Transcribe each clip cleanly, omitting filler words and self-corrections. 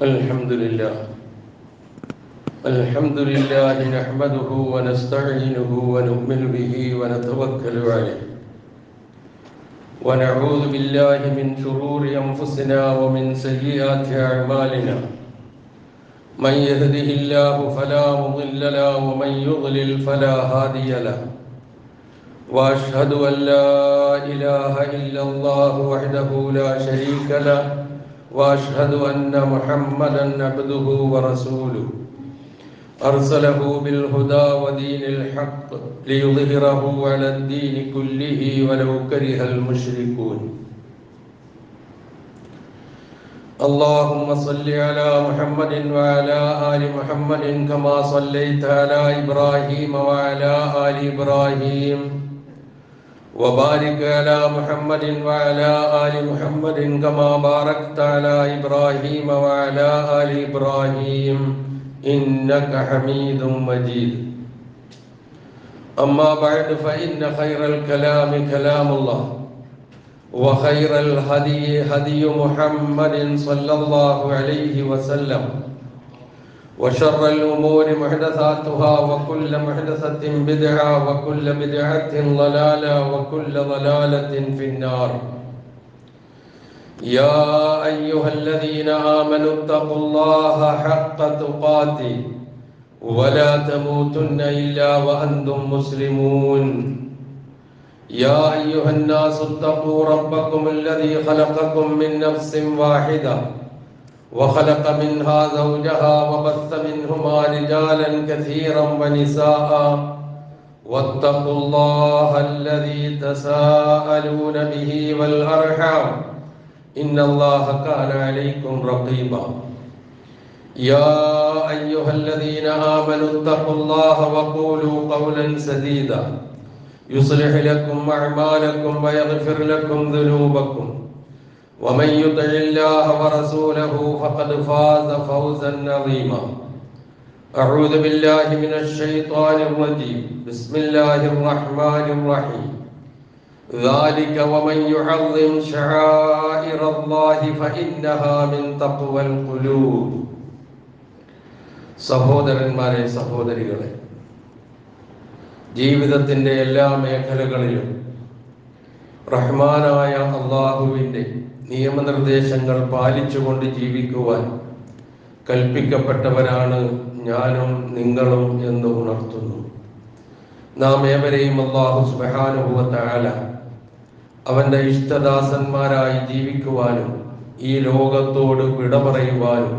الحمد لله نحمده ونستعينه ونؤمن به ونتوكل عليه ونعوذ بالله من شرور أنفسنا ومن سيئات أعمالنا من يهده الله فلا مضل له ومن يضلل فلا هادي له وأشهد أن لا إله إلا الله وحده لا شريك له وأشهد أن محمدًا عبده ورسوله أرسله بالهدى ودين الحق ليظهره على الدين كله ولو كره المشركون اللهم صل على محمد وعلى آل محمد كما صليت على إبراهيم وعلى آل إبراهيم وبارك على محمد وعلى آل محمد كما باركت على إبراهيم وعلى آل إبراهيم إنك حميد مجيد أما بعد فإن خير الكلام كلام الله وخير الهدي هدي محمد صلى الله عليه وسلم وشر الأمور محدثاتها وكل محدثة بدعة وكل بدعة ضلالة وكل ضلالة في النار يا أيها الذين آمنوا اتقوا الله حق تقاته ولا تموتن إلا وأنتم مسلمون يا أيها الناس اتقوا ربكم الذي خلقكم من نفس واحدة وخلق منها زوجها وبث منهما رجالا كثيرا ونساء واتقوا الله الذي تساءلون به والأرحام إن الله كان عليكم رقيبا يا أيها الذين آمنوا اتقوا الله وقولوا قولا سديدا يصلح لكم أعمالكم ويغفر لكم ذنوبكم ومن يطع الله ورسوله فقد فاز فوزا عظيما أعوذ بالله من الشيطان الرجيم بسم الله الرحمن الرحيم ذلك ومن يعظم شعائر الله فإنها من تقوى القلوب സഹോദരന്മാരെ സഹോദരികളെ, ജീവിതത്തിൻ്റെ എല്ലാ മേഖലകളിലും റഹ്മാനായ അള്ളാഹുവിൻ്റെ നിയമനിർദ്ദേശങ്ങൾ പാലിച്ചുകൊണ്ട് ജീവിക്കുവാൻ കൽപ്പിക്കപ്പെട്ടവരാണ് ഞാനും നിങ്ങളും എന്ന് ഉണർത്തുന്നു. നാം ഏവരെയും അല്ലാഹു സുബ്ഹാനഹു വ തആല അവൻ്റെ ഇഷ്ടദാസന്മാരായി ജീവിക്കുവാനും ഈ ലോകത്തോട് വിട പറയുവാനും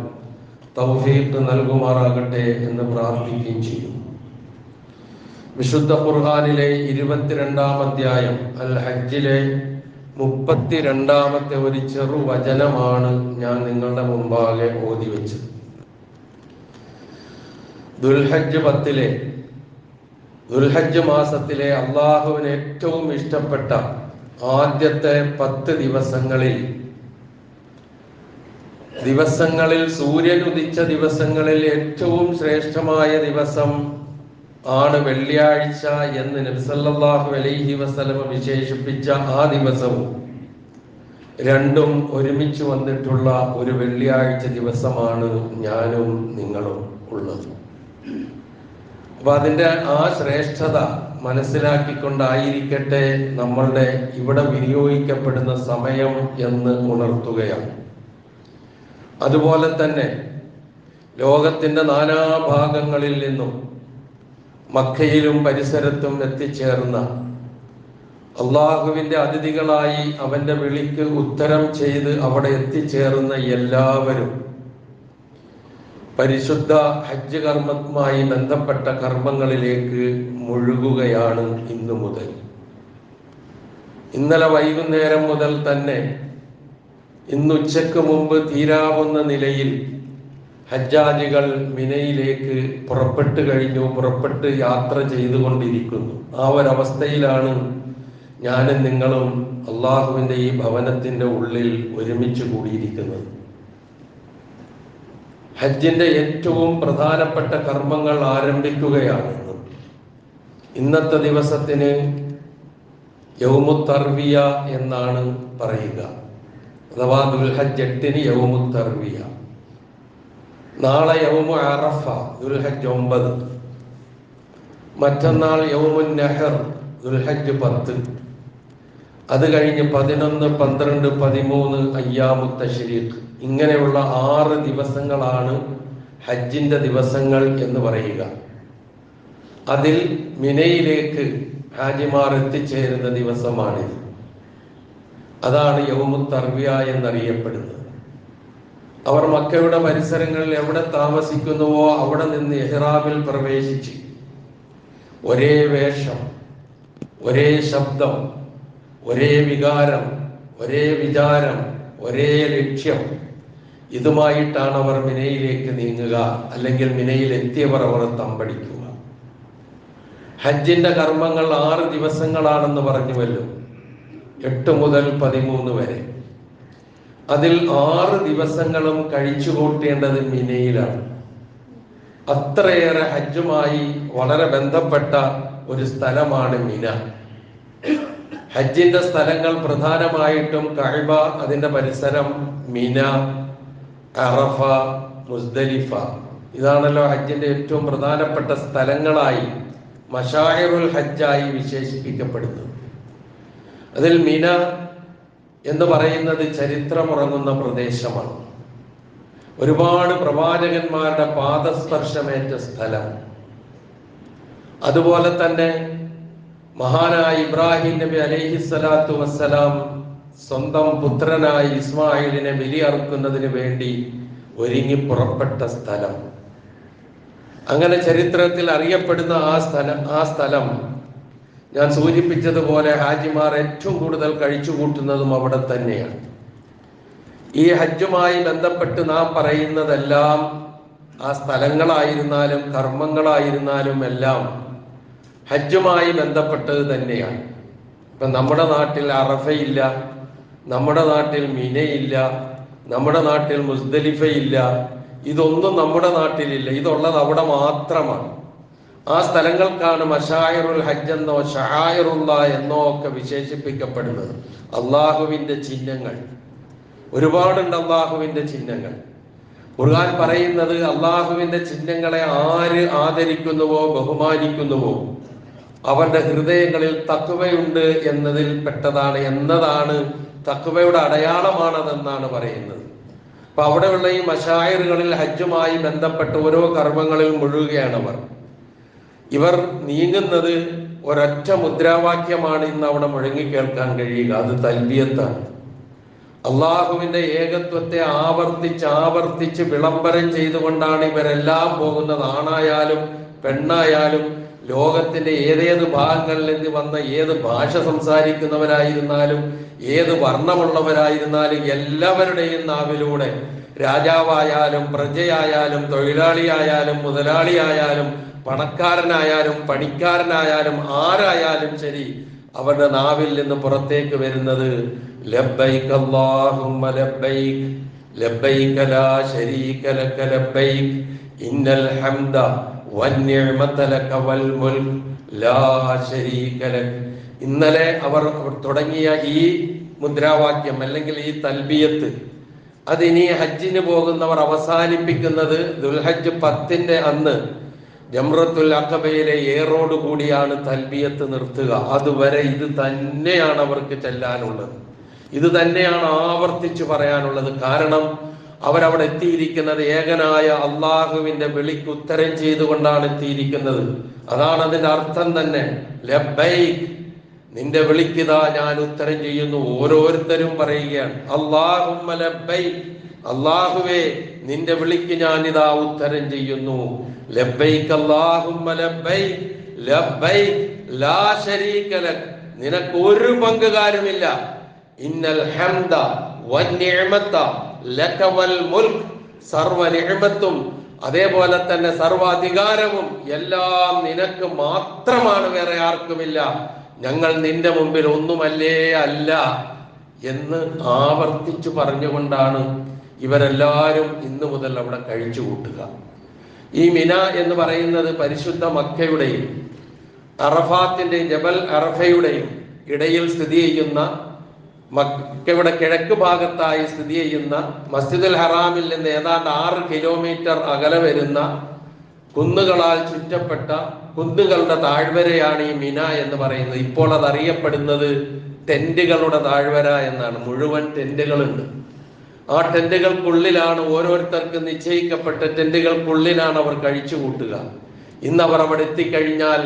തൗഫീഖ് നൽകുമാറാകട്ടെ എന്ന് പ്രാർത്ഥിക്കുകയും ചെയ്യും. വിശുദ്ധ ഖുർആനിലെ 22-ാം അധ്യായം അൽ ഹജ്ജിലെ 32-ാമത്തെ ഒരു ചെറു വചനമാണ് ഞാൻ നിങ്ങളുടെ മുമ്പാകെ ഓതി വെച്ചത്. ദുൽഹജ്ജ് മാസത്തിലെ അള്ളാഹുവിന് ഏറ്റവും ഇഷ്ടപ്പെട്ട ആദ്യത്തെ 10 ദിവസങ്ങളിൽ സൂര്യൻ ഉദിച്ച ദിവസങ്ങളിൽ ഏറ്റവും ശ്രേഷ്ഠമായ ദിവസം ആണ് വെള്ളിയാഴ്ച എന്ന് നബി സല്ലല്ലാഹു അലൈഹി വസല്ലം വിശേഷിപ്പിച്ച ആ ദിവസവും രണ്ടും ഒരുമിച്ച് വന്നിട്ടുള്ള ഒരു വെള്ളിയാഴ്ച ദിവസമാണ് ഞാനും നിങ്ങളും ഉള്ളത്. അപ്പൊ അതിൻ്റെ ആ ശ്രേഷ്ഠത മനസ്സിലാക്കിക്കൊണ്ടായിരിക്കട്ടെ നമ്മളുടെ ഇവിടെ വിനിയോഗിക്കപ്പെടുന്ന സമയം എന്ന് ഉണർത്തുകയാണ്. അതുപോലെ തന്നെ ലോകത്തിൻ്റെ നാനാഭാഗങ്ങളിൽ നിന്നും മക്കയിലും പരിസരത്തും എത്തിച്ചേർന്ന അള്ളാഹുവിൻ്റെ അതിഥികളായി അവൻ്റെ വിളിക്ക് ഉത്തരം ചെയ്ത് അവിടെ എത്തിച്ചേർന്ന എല്ലാവരും പരിശുദ്ധ ഹജ്ജ് കർമ്മവുമായി ബന്ധപ്പെട്ട കർമ്മങ്ങളിലേക്ക് മുഴുകുകയാണ് ഇന്നു മുതൽ. ഇന്നലെ വൈകുന്നേരം മുതൽ തന്നെ ഇന്നുച്ചയ്ക്ക് മുമ്പ് തീരാവുന്ന നിലയിൽ ഹജ്ജാജികൾ മിനയിലേക്ക് പുറപ്പെട്ട് യാത്ര ചെയ്തുകൊണ്ടിരിക്കുന്നു. ആ ഒരവസ്ഥയിലാണ് ഞാനും നിങ്ങളും അള്ളാഹുവിൻ്റെ ഈ ഭവനത്തിൻ്റെ ഉള്ളിൽ ഒരുമിച്ച് കൂടിയിരിക്കുന്നത്. ഹജ്ജിന്റെ ഏറ്റവും പ്രധാനപ്പെട്ട കർമ്മങ്ങൾ ആരംഭിക്കുകയാണ്. ഇന്നത്തെ ദിവസത്തിന് യൗമുത്തർവിയ എന്നാണ് പറയുക, അഥവാ ദുൽഹജ്ജ് 8-ന് യൗമുത്തർവിയ. നാളെ യൗമു അറഫ ദുൽഹജ്ജ് 9, മറ്റന്നാൾ യൗമുൻ നഹർ ദുൽഹജ്ജ് 10, അത് കഴിഞ്ഞ് 11, 12, 13 അയ്യാമുത്ത തശ്രീഖ്. ഇങ്ങനെയുള്ള 6 ദിവസങ്ങളാണ് ഹജ്ജിന്റെ ദിവസങ്ങൾ എന്ന് പറയുക. അതിൽ മിനയിലേക്ക് ഹാജിമാർ എത്തിച്ചേരുന്ന ദിവസമാണിത്. അതാണ് യൗമു തർവിയ എന്നറിയപ്പെടുന്നത്. അവർ മക്കയുടെ പരിസരങ്ങളിൽ എവിടെ താമസിക്കുന്നുവോ അവിടെ നിന്ന് ഇഹ്റാമിൽ പ്രവേശിച്ച് ഒരേ വേഷം, ഒരേ ശബ്ദം, ഒരേ വികാരം, ഒരേ വിചാരം, ഒരേ ലക്ഷ്യം, ഇതുമായിട്ടാണ് അവർ മിനയിലേക്ക് നീങ്ങുക. അല്ലെങ്കിൽ മിനയിലെത്തിയവർ അവർ തമ്പടിക്കുക. ഹജ്ജിന്റെ കർമ്മങ്ങൾ 6 ദിവസങ്ങളാണെന്ന് പറഞ്ഞുവല്ലോ, 8 മുതൽ 13 വരെ. അതിൽ 6 ദിവസങ്ങളും കഴിച്ചുകൂട്ടേണ്ടത് മിനയിലാണ്. അത്രയേറെ ഹജ്ജുമായി വളരെ ബന്ധപ്പെട്ട ഒരു സ്ഥലമാണ് മിന. ഹജ്ജിന്റെ സ്ഥലങ്ങൾ പ്രധാനമായിട്ടും കഅബ, അതിന്റെ പരിസരം, മിന, അറഫ, മുസ്ദലിഫ. ഇതാണല്ലോ ഹജ്ജിന്റെ ഏറ്റവും പ്രധാനപ്പെട്ട സ്ഥലങ്ങളായി, മശാഇറുൽ ഹജ്ജായി വിശേഷിപ്പിക്കപ്പെടുന്നത്. അതിൽ മിന എന്ന് പറയുന്നത് ചരിത്രമുറങ്ങുന്ന പ്രദേശമാണ്. ഒരുപാട് പ്രവാചകന്മാരുടെ പാദസ്പർശമേറ്റ സ്ഥലം. അതുപോലെ തന്നെ മഹാനായ ഇബ്രാഹിം നബി അലൈഹിസ്സലാത്തു വസ്സലാം സ്വന്തം പുത്രനായ ഇസ്മായിലിനെ ബലിയർക്കുന്നതിന് വേണ്ടി ഒരുങ്ങി പുറപ്പെട്ട സ്ഥലം. അങ്ങനെ ചരിത്രത്തിൽ അറിയപ്പെടുന്ന ആ സ്ഥലം ഞാൻ സൂചിപ്പിച്ചതുപോലെ ഹാജിമാർ ഏറ്റവും കൂടുതൽ കഴിച്ചുകൂട്ടുന്നതും അവിടെ തന്നെയാണ്. ഈ ഹജ്ജുമായി ബന്ധപ്പെട്ട് നാം പറയുന്നതെല്ലാം ആ സ്ഥലങ്ങളായിരുന്നാലും കർമ്മങ്ങളായിരുന്നാലും എല്ലാം ഹജ്ജുമായി ബന്ധപ്പെട്ടത് തന്നെയാണ്. ഇപ്പൊ നമ്മുടെ നാട്ടിൽ അറഫയില്ല, നമ്മുടെ നാട്ടിൽ മിനയില്ല, നമ്മുടെ നാട്ടിൽ മുസ്ദലിഫയില്ല. ഇതൊന്നും നമ്മുടെ നാട്ടിലില്ല. ഇതുള്ളത് അവിടെ മാത്രമാണ്. ആ സ്ഥലങ്ങൾക്കാണ് മശായിറുൽ ഹജ്ജ് എന്നോ ഷആയിറുള്ള എന്നോ ഒക്കെ വിശേഷിപ്പിക്കപ്പെടുന്നത്. അള്ളാഹുവിന്റെ ചിഹ്നങ്ങൾ ഒരുപാടുണ്ട്. അള്ളാഹുവിന്റെ ചിഹ്നങ്ങൾ ഖുർആൻ പറയുന്നത് അള്ളാഹുവിന്റെ ചിഹ്നങ്ങളെ ആര് ആദരിക്കുന്നുവോ ബഹുമാനിക്കുന്നുവോ അവരുടെ ഹൃദയങ്ങളിൽ തഖ്വയുണ്ട് എന്നതിൽ പെട്ടതാണ്, എന്നതാണ് തഖ്വയുടെ അടയാളമാണതെന്നാണ് പറയുന്നത്. അപ്പൊ അവിടെയുള്ള ഈ മശായിറുകളിൽ ഹജ്ജുമായി ബന്ധപ്പെട്ട് ഓരോ കർമ്മങ്ങളിൽ മുഴുകുകയാണ് ഇവർ നീങ്ങുന്നത്. ഒരൊറ്റ മുദ്രാവാക്യമാണ് ഇന്ന് അവിടെ മുഴങ്ങി കേൾക്കാൻ കഴിയുക, അത് തൽബിയത്താണ്. അള്ളാഹുവിന്റെ ഏകത്വത്തെ ആവർത്തിച്ച് വിളംബരം ചെയ്തുകൊണ്ടാണ് ഇവരെല്ലാം പോകുന്നത്. ആണായാലും പെണ്ണായാലും ലോകത്തിന്റെ ഏതേത് ഭാഗങ്ങളിൽ നിന്ന് വന്ന ഏത് ഭാഷ സംസാരിക്കുന്നവരായിരുന്നാലും ഏത് വർണ്ണമുള്ളവരായിരുന്നാലും എല്ലാവരുടെയും നാവിലൂടെ രാജാവായാലും പ്രജയായാലും തൊഴിലാളിയായാലും മുതലാളിയായാലും പണക്കാരനായാലും പണിക്കാരനായാലും ആരായാലും ശരി, അവരുടെ നാവിൽ നിന്ന് പുറത്തേക്ക് വരുന്നത് ലബ്ബൈക അല്ലാഹുമ്മ ലബ്ബൈക ലബ്ബൈക ലാ ശരീക ലക ലബ്ബൈക ഇന്നൽ ഹംദ വന്നിഅമത ലക വൽ മുൽക് ലാ ശരീക ലക. ഇന്നലെ അവർ തുടങ്ങിയ ഈ മുദ്രാവാക്യം അല്ലെങ്കിൽ ഈ തൽബിയത്ത് അതിനി ഹജ്ജിന് പോകുന്നവർ അവസാനിപ്പിക്കുന്നത് ദുൽഹജ്ജ് 10 അന്ന് ജംറത്തുൽ അഖബയിലെ ഏറോട് കൂടിയാണ് തൽബിയത്ത് നിർത്തുക. അതുവരെ ഇത് തന്നെയാണ് അവർക്ക് ചെല്ലാനുള്ളത്, ഇത് തന്നെയാണ് ആവർത്തിച്ചു പറയാനുള്ളത്. കാരണം അവരവിടെ എത്തിയിരിക്കുന്നത് ഏകനായ അള്ളാഹുവിന്റെ വിളിക്ക് ഉത്തരം ചെയ്തുകൊണ്ടാണ് എത്തിയിരിക്കുന്നത്. അതാണ് അതിന്റെ അർത്ഥം തന്നെ. ലബ്ബൈക്, നിന്റെ വിളിക്കിതാ ഞാൻ ഉത്തരം ചെയ്യുന്നു. ഓരോരുത്തരും പറയുകയാണ് അല്ലാഹുമ്മ ലബ്ബൈക്, അള്ളാഹുവേ നിന്റെ വിളിക്ക് ഞാൻ ഇതാ ഉത്തരം ചെയ്യുന്നു. ലബ്ബൈക് അല്ലാഹുമ്മ ലബ്ബൈക് ലബ്ബൈക് ലാ ശരീക ലക്, നിനക്ക് ഒരു പങ്കുകാരുമില്ല. ഇന്നൽ ഹംദ വന്നിഅമത ലക വൽ മുൽക്, സർവ നിഅമത്തും അതേപോലെ തന്നെ സർവാധികാരവും എല്ലാം നിനക്ക് മാത്രമാണ്, വേറെ ആർക്കുമില്ല. ഞങ്ങൾ നിന്റെ മുമ്പിൽ ഒന്നുമല്ലേ അല്ല എന്ന് ആവർത്തിച്ചു പറഞ്ഞുകൊണ്ടാണ് ഇവരെല്ലാവരും ഇന്നു മുതൽ അവിടെ കഴിച്ചു കൂട്ടുക. ഈ മിന എന്ന് പറയുന്നത് പരിശുദ്ധ മക്കയുടെയും അറഫാത്തിന്റെയും ജബൽ അറഫയുടെയും ഇടയിൽ സ്ഥിതി ചെയ്യുന്ന മക്കയുടെ കിഴക്ക് ഭാഗത്തായി സ്ഥിതി ചെയ്യുന്ന മസ്ജിദുൽ ഹറാമിൽ നിന്ന് ഏതാണ്ട് 6 കിലോമീറ്റർ അകലെ വരുന്ന കുന്നുകളാൽ ചുറ്റപ്പെട്ട കുന്നുകളുടെ താഴ്വരയാണ് ഈ മിന എന്ന് പറയുന്നത്. ഇപ്പോൾ അത് അറിയപ്പെടുന്നത് ടെന്റുകളുടെ താഴ്വര എന്നാണ്. മുഴുവൻ ടെന്റുകളുണ്ട്. ആ ടെന്റുകൾക്കുള്ളിലാണ് ഓരോരുത്തർക്ക് നിശ്ചയിക്കപ്പെട്ട ടെന്റുകൾക്കുള്ളിലാണ് അവർ കഴിച്ചു കൂട്ടുക. ഇന്നവർ അവിടെ എത്തിക്കഴിഞ്ഞാൽ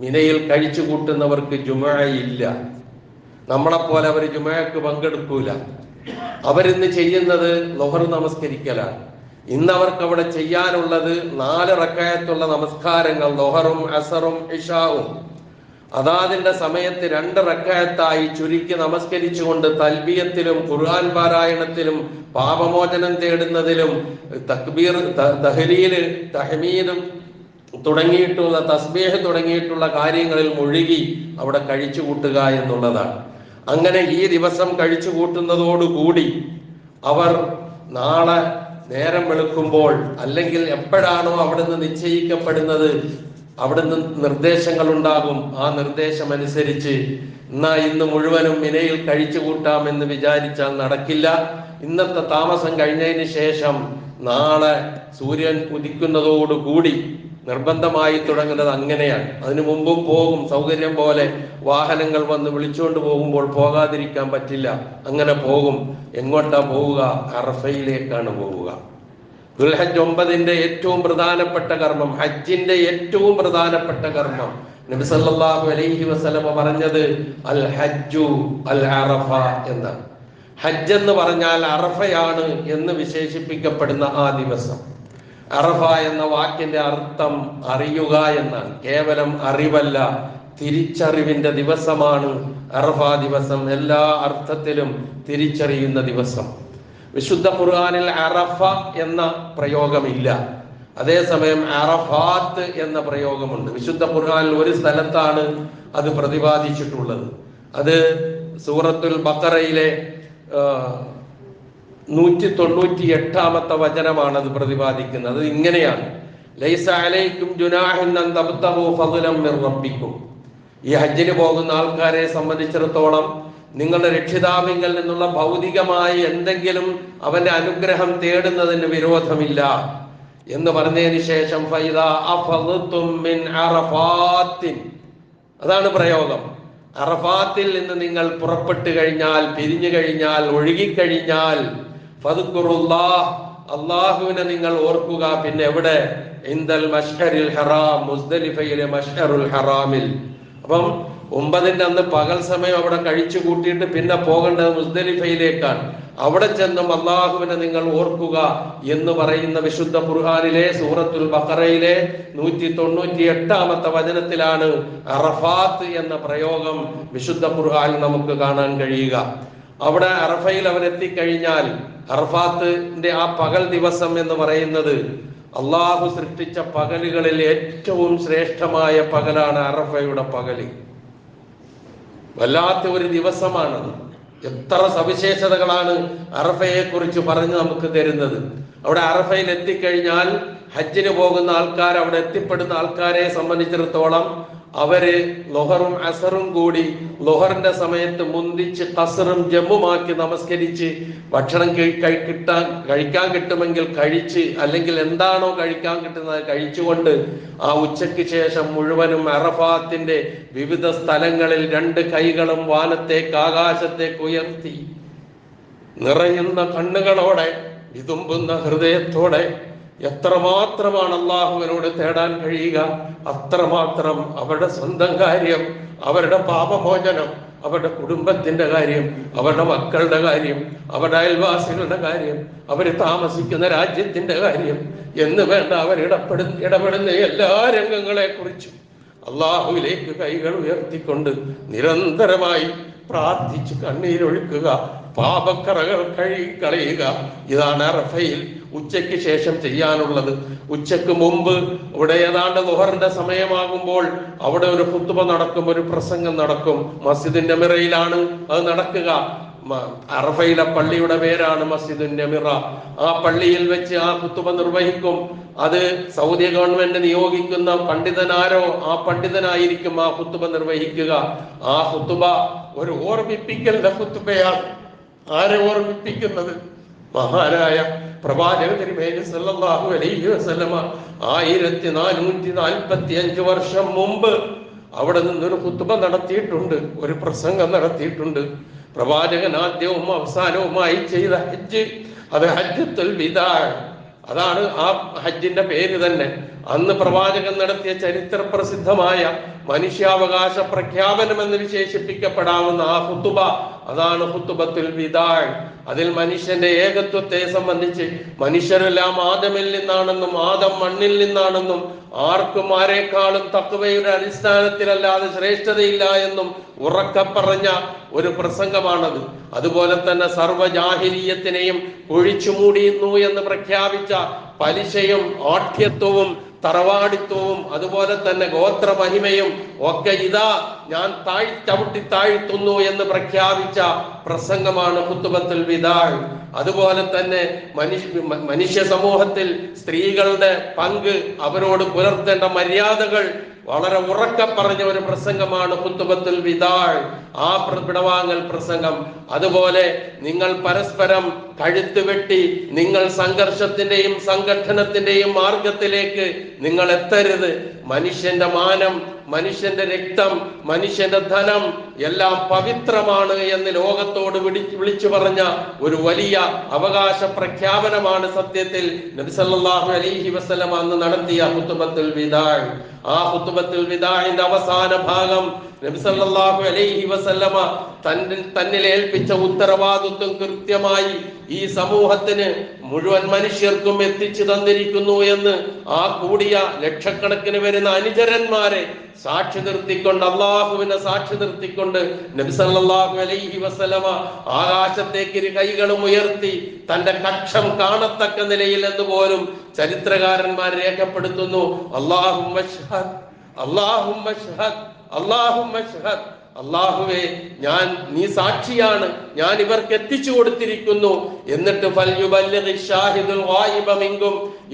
മിനയിൽ കഴിച്ചു കൂട്ടുന്നവർക്ക് ജുമുഅയില്ല. നമ്മളെപ്പോലെ അവർ ജുമുഅക്ക് പങ്കെടുക്കൂല. അവരിന്ന് ചെയ്യുന്നത് ളുഹർ നമസ്കരിക്കലാണ്. ഇന്നവർക്ക് അവിടെ ചെയ്യാനുള്ളത് 4 റക്അത്തുള്ള നമസ്കാരങ്ങൾ, ളുഹറും അസറും ഇശാവും. അതാതിന്റെ സമയത്ത് 2 റക്അത്തായി ചുരുക്കി നമസ്കരിച്ചുകൊണ്ട് തൽബിയത്തിലും ഖുർആൻ പാരായണത്തിലും പാപമോചനം തേടുന്നതിലും തക്ബീർ, തഹ്ലീൽ, തഹ്മീദും തുടങ്ങിയിട്ടുള്ള തസ്ബീഹ് തുടങ്ങിയിട്ടുള്ള കാര്യങ്ങളിൽ മുഴുകി അവിടെ കഴിച്ചു കൂട്ടുക എന്നുള്ളതാണ്. അങ്ങനെ ഈ ദിവസം കഴിച്ചു കൂട്ടുന്നതോടുകൂടി അവർ നാളെ നേരം വെളുക്കുമ്പോൾ, അല്ലെങ്കിൽ എപ്പോഴാണോ അവിടുന്ന് നിശ്ചയിക്കപ്പെടുന്നത്, അവിടുന്ന് നിർദ്ദേശങ്ങൾ ഉണ്ടാകും. ആ നിർദ്ദേശം അനുസരിച്ച് ഇന്ന് മുഴുവനും മിനയിൽ കഴിച്ചു കൂട്ടാമെന്ന് വിചാരിച്ചാൽ നടക്കില്ല. ഇന്നത്തെ താമസം കഴിഞ്ഞതിന് ശേഷം നാളെ സൂര്യൻ ഉദിക്കുന്നതോടുകൂടി നിർബന്ധമായി തുടങ്ങുന്നത് അങ്ങനെയാണ്. അതിനു മുമ്പും പോകും, സൗകര്യം പോലെ വാഹനങ്ങൾ വന്ന് വിളിച്ചുകൊണ്ട് പോകുമ്പോൾ പോകാതിരിക്കാൻ പറ്റില്ല. അങ്ങനെ പോകും. എങ്ങോട്ടാ പോവുക? അറഫയിലേക്കാണ് പോവുക. ദുൽഹജ്ജ് 9 ഏറ്റവും പ്രധാനപ്പെട്ട കർമ്മം, ഹജ്ജിന്റെ ഏറ്റവും പ്രധാനപ്പെട്ട കർമ്മം, നബി സല്ലല്ലാഹു അലൈഹി വസല്ലമ പറഞ്ഞത് അൽ ഹജ്ജു അൽ അറഫ എന്നാണ്. ഹജ്ജ് എന്ന് പറഞ്ഞാൽ അറഫയാണ് എന്ന് വിശേഷിപ്പിക്കപ്പെടുന്ന ആ ദിവസം. അറഫ എന്ന വാക്കിന്റെ അർത്ഥം അറിയുക എന്നാണ്. കേവലം അറിവല്ല, തിരിച്ചറിവിന്റെ ദിവസമാണ് അറഫ ദിവസം. എല്ലാ അർത്ഥത്തിലും തിരിച്ചറിയുന്ന ദിവസം. വിശുദ്ധ ഖുർആനിൽ അറഫ എന്ന പ്രയോഗമില്ല. അതേസമയം അറഫാത്ത് എന്ന പ്രയോഗമുണ്ട്. വിശുദ്ധ ഖുർആനിൽ ഒരു സ്ഥലത്താണ് അത് പ്രതിപാദിച്ചിട്ടുള്ളത്. അത് സൂറത്തുൽ ബഖറയിലെ 198-ാമത്തെ വചനമാണ് അത് പ്രതിപാദിക്കുന്നത്. അത് ഇങ്ങനെയാണ്: ലൈസ അലൈക്കും ജുനാഹുൻ അൻ തബ്തഗൂ ഫദ്ലൻ മിർ റബ്ബിക്കും. ഈ ഹജ്ജിന് പോകുന്ന ആൾക്കാരെ സംബന്ധിച്ചിടത്തോളം നിങ്ങളുടെ രക്ഷിതാവിങ്കിൽ നിന്നുള്ള ഭൗതികമായ എന്തെങ്കിലും അവന്റെ അനുഗ്രഹം തേടുന്നതിന് വിരോധമില്ല എന്ന് പറഞ്ഞതിന് ശേഷം ഫൈദാ അഫദ്തും മിൻ അറഫാത്തിൻ, അതാണ് പ്രയോഗം. അറഫാത്തിൽ നിന്ന് നിങ്ങൾ പുറപ്പെട്ടു കഴിഞ്ഞാൽ, പിരിഞ്ഞു കഴിഞ്ഞാൽ, ഒഴുകിക്കഴിഞ്ഞാൽ ഫദ്കുറുല്ലാഹ്, അല്ലാഹുവിനെ നിങ്ങൾ ഓർക്കുക. പിന്നെ എവിടെ? ഇൻദൽ മശ്അരിൽ ഹറാം, മുസ്ദലിഫയിലെ മശ്അറുൽ ഹറാമിൽ. അപ്പം 9 അന്ന് പകൽ സമയം അവിടെ കഴിച്ചു കൂട്ടിയിട്ട് പിന്നെ പോകേണ്ടത് മുസ്ദലിഫയിലേക്കാണ്. അവിടെ ചെന്നും അള്ളാഹുവിനെ നിങ്ങൾ ഓർക്കുക എന്ന് പറയുന്ന വിശുദ്ധ ഖുർആനിലെ സൂറത്തുൽ ബഖറയിലെ 198-ാമത്തെ വചനത്തിലാണ് അറഫാത്ത് എന്ന പ്രയോഗം വിശുദ്ധ ഖുർആനിൽ നമുക്ക് കാണാൻ കഴിയുക. അവിടെ അറഫയിൽ അവരെത്തിക്കഴിഞ്ഞാൽ അറഫാത്തിന്റെ ആ പകൽ ദിവസം എന്ന് പറയുന്നത് അള്ളാഹു സൃഷ്ടിച്ച പകലുകളിൽ ഏറ്റവും ശ്രേഷ്ഠമായ പകലാണ് അറഫയുടെ പകല്. വല്ലാത്ത ഒരു ദിവസമാണത്. എത്ര സവിശേഷതകളാണ് അറഫയെ കുറിച്ച് പറഞ്ഞ് നമുക്ക് തരുന്നത്. അവിടെ അറഫയിൽ എത്തിക്കഴിഞ്ഞാൽ ഹജ്ജിന് പോകുന്ന ആൾക്കാർ, അവിടെ എത്തിപ്പെടുന്ന ആൾക്കാരെ സംബന്ധിച്ചിടത്തോളം അവര് ളുഹറും അസറും കൂടി ളുഹറിന്റെ സമയത്ത് മുന്തിച്ച് ഖസറും ജമ്മുമാക്കി നമസ്കരിച്ച് ഭക്ഷണം കഴിക്കാൻ കിട്ടുമെങ്കിൽ കഴിച്ച്, അല്ലെങ്കിൽ എന്താണോ കഴിക്കാൻ കിട്ടുന്നത് കഴിച്ചുകൊണ്ട് ആ ഉച്ചയ്ക്ക് ശേഷം മുഴുവനും അറഫാത്തിന്റെ വിവിധ സ്ഥലങ്ങളിൽ 2 കൈകളും വാനത്തേക്ക് ആകാശത്തേക്ക് ഉയർത്തി നിറയുന്ന കണ്ണുകളോടെ വിതുമ്പുന്ന ഹൃദയത്തോടെ എത്രമാത്രമാണ് അള്ളാഹുവിനോട് തേടാൻ കഴിയുക, അത്രമാത്രം അവരുടെ സ്വന്തം കാര്യം, അവരുടെ പാപമോചനം, അവരുടെ കുടുംബത്തിന്റെ കാര്യം, അവരുടെ മക്കളുടെ കാര്യം, അവരുടെ അയൽവാസികളുടെ കാര്യം, അവർ താമസിക്കുന്ന രാജ്യത്തിന്റെ കാര്യം എന്ന് വേണ്ട ഇടപെടുന്ന എല്ലാ രംഗങ്ങളെ കുറിച്ചും അള്ളാഹുവിലേക്ക് കൈകൾ ഉയർത്തിക്കൊണ്ട് നിരന്തരമായി പ്രാർത്ഥിച്ച് കണ്ണീരൊഴുക്കുക, പാപക്കറകൾ കഴുകിക്കളയുക. ഇതാണ് അറഫയിൽ ഉച്ചയ്ക്ക് ശേഷം ചെയ്യാനുള്ളത്. ഉച്ചയ്ക്ക് മുമ്പ് ഇവിടെ ഏതാണ്ട് ളുഹറിന്റെ സമയമാകുമ്പോൾ അവിടെ ഒരു ഖുത്ബ നടക്കും, ഒരു പ്രസംഗം നടക്കും. മസ്ജിദിന്റെ മിറയിലാണ് അത് നടക്കുക. അറഫയിലെ പള്ളിയുടെ പേരാണ് മസ്ജിദുൻ നമിറ. ആ പള്ളിയിൽ വെച്ച് ആ ഖുതുബ നിർവഹിക്കും. അത് സൗദി ഗവൺമെന്റ് നിയോഗിക്കുന്ന പണ്ഡിതനാരോ ആ പണ്ഡിതനായിരിക്കും ആ ഖുതുബ നിർവഹിക്കുക. ആ ഖുതുബ ഒരു ഓർമ്മിപ്പിക്കലിന്റെ ഖുതുബയാണ്. ആരെ ഓർമ്മിപ്പിക്കുന്നത്? മഹാനായ പ്രവാചക തിരുമേനി സല്ലല്ലാഹു അലൈഹി വസല്ലമ 1445 വർഷം മുമ്പ് അവിടെ നിന്നൊരു ഖുതുബ നടത്തിയിട്ടുണ്ട്, ഒരു പ്രസംഗം നടത്തിയിട്ടുണ്ട്. പ്രവാചകൻ ആദ്യവും അവസാനവുമായി ചെയ്ത ഹജ്ജ്, അത് ഹജ്ജത്തുൽ വിദാ. അതാണ് ആ ഹജ്ജിന്റെ പേര് തന്നെ. അന്ന് പ്രവാചകൻ നടത്തിയ ചരിത്ര പ്രസിദ്ധമായ മനുഷ്യാവകാശ പ്രഖ്യാപനം എന്ന് വിശേഷിപ്പിക്കപ്പെടാവുന്ന ആ ഖുതുബ, അതാണ് ഖുതുബത്തുൽ വിദാ. അതിൽ മനുഷ്യന്റെ ഏകത്വത്തെ സംബന്ധിച്ച് മനുഷ്യരെല്ലാം ആദമിൽ നിന്നാണെന്നും ആദം മണ്ണിൽ നിന്നാണെന്നും ആർക്കും ആരെക്കാളും തഖ്വയുടെ അടിസ്ഥാനത്തിലല്ലാതെ ശ്രേഷ്ഠതയില്ല എന്നും ഉറക്കെ പറഞ്ഞ ഒരു പ്രസംഗമാണത്. അതുപോലെ തന്നെ സർവ്വജാഹിലിയത്തിനെയും ഒഴിച്ചു മൂടിയുന്നു എന്ന് പ്രഖ്യാപിച്ച പലിശയും ആഠ്യത്വവും തറവാടിത്വവും അതുപോലെ തന്നെ ഗോത്രമഹിമയും ഒക്കെ ഇതാ ഞാൻ ചവിട്ടി താഴ്ത്തുന്നു എന്ന് പ്രഖ്യാപിച്ച പ്രസംഗമാണ് ഖുതുബത്തുൽ വിദാ. അതുപോലെ തന്നെ മനുഷ്യ സമൂഹത്തിൽ സ്ത്രീകളുടെ പങ്ക്, അവരോട് പുലർത്തേണ്ട മര്യാദകൾ വളരെ ഉറക്കെ പറഞ്ഞ ഒരു പ്രസംഗമാണ് ഖുതുബത്തുൽ വിദാ, ആ വിടവാങ്ങൽ പ്രസംഗം. അതുപോലെ നിങ്ങൾ പരസ്പരം കഴുത്ത് വെട്ടി നിങ്ങൾ സംഘർഷത്തിന്റെയും സംഘട്ടനത്തിന്റെയും മാർഗത്തിലേക്ക് നിങ്ങൾ എത്തരുത്. മനുഷ്യന്റെ മാനം, മനുഷ്യന്റെ രക്തം, മനുഷ്യന്റെ ധനം എല്ലാം പവിത്രമാണ് എന്ന് ലോകത്തോട് വിളിച്ചു പറഞ്ഞ ഒരു വലിയ അവകാശ പ്രഖ്യാപനമാണ് സത്യത്തിൽ നബി സല്ലല്ലാഹു അലൈഹി വസല്ലം അന്ന് നടത്തിയ ഖുതുബത്തുൽ വിദാ. ആ ഖുതുബത്തുൽ വിദാഇന്റെ അവസാന ഭാഗം നബി സല്ലല്ലാഹു അലൈഹി വസല്ലമ തന്നിൽ ഏൽപ്പിച്ച ഉത്തരവാദിത്വം കൃത്യമായി ഈ സമൂഹത്തിന് മുഴുവൻ മനുഷ്യർക്കും എത്തിച്ചു തന്നിരിക്കുന്നു എന്ന് ആ കൂടിയ ലക്ഷക്കണക്കിന് വരുന്ന അനുചരന്മാരെ സാക്ഷി നിർത്തിക്കൊണ്ട്, അള്ളാഹുവിനെ സാക്ഷി നിർത്തിക്കൊണ്ട് നബി സല്ലല്ലാഹു അലൈഹി വസല്ലമ ആകാശത്തേക്ക് ഇരു കൈകളും ഉയർത്തി തന്റെ കക്ഷം കാണത്തക്ക നിലയിൽ എന്ന് പോലും ചരിത്രകാരന്മാർ രേഖപ്പെടുത്തുന്നു. അല്ലാഹുമ്മ ഷ്ഹദ്, അല്ലാഹുമ്മ ഷ്ഹദ്, അല്ലാഹുമ്മ ഷ്ഹദ്. അല്ലാഹുവേ, നീ സാക്ഷിയാണ്, ഞാൻ ഇവർക്ക് എത്തിച്ചു കൊടുത്തിരിക്കുന്നു. എന്നിട്ട്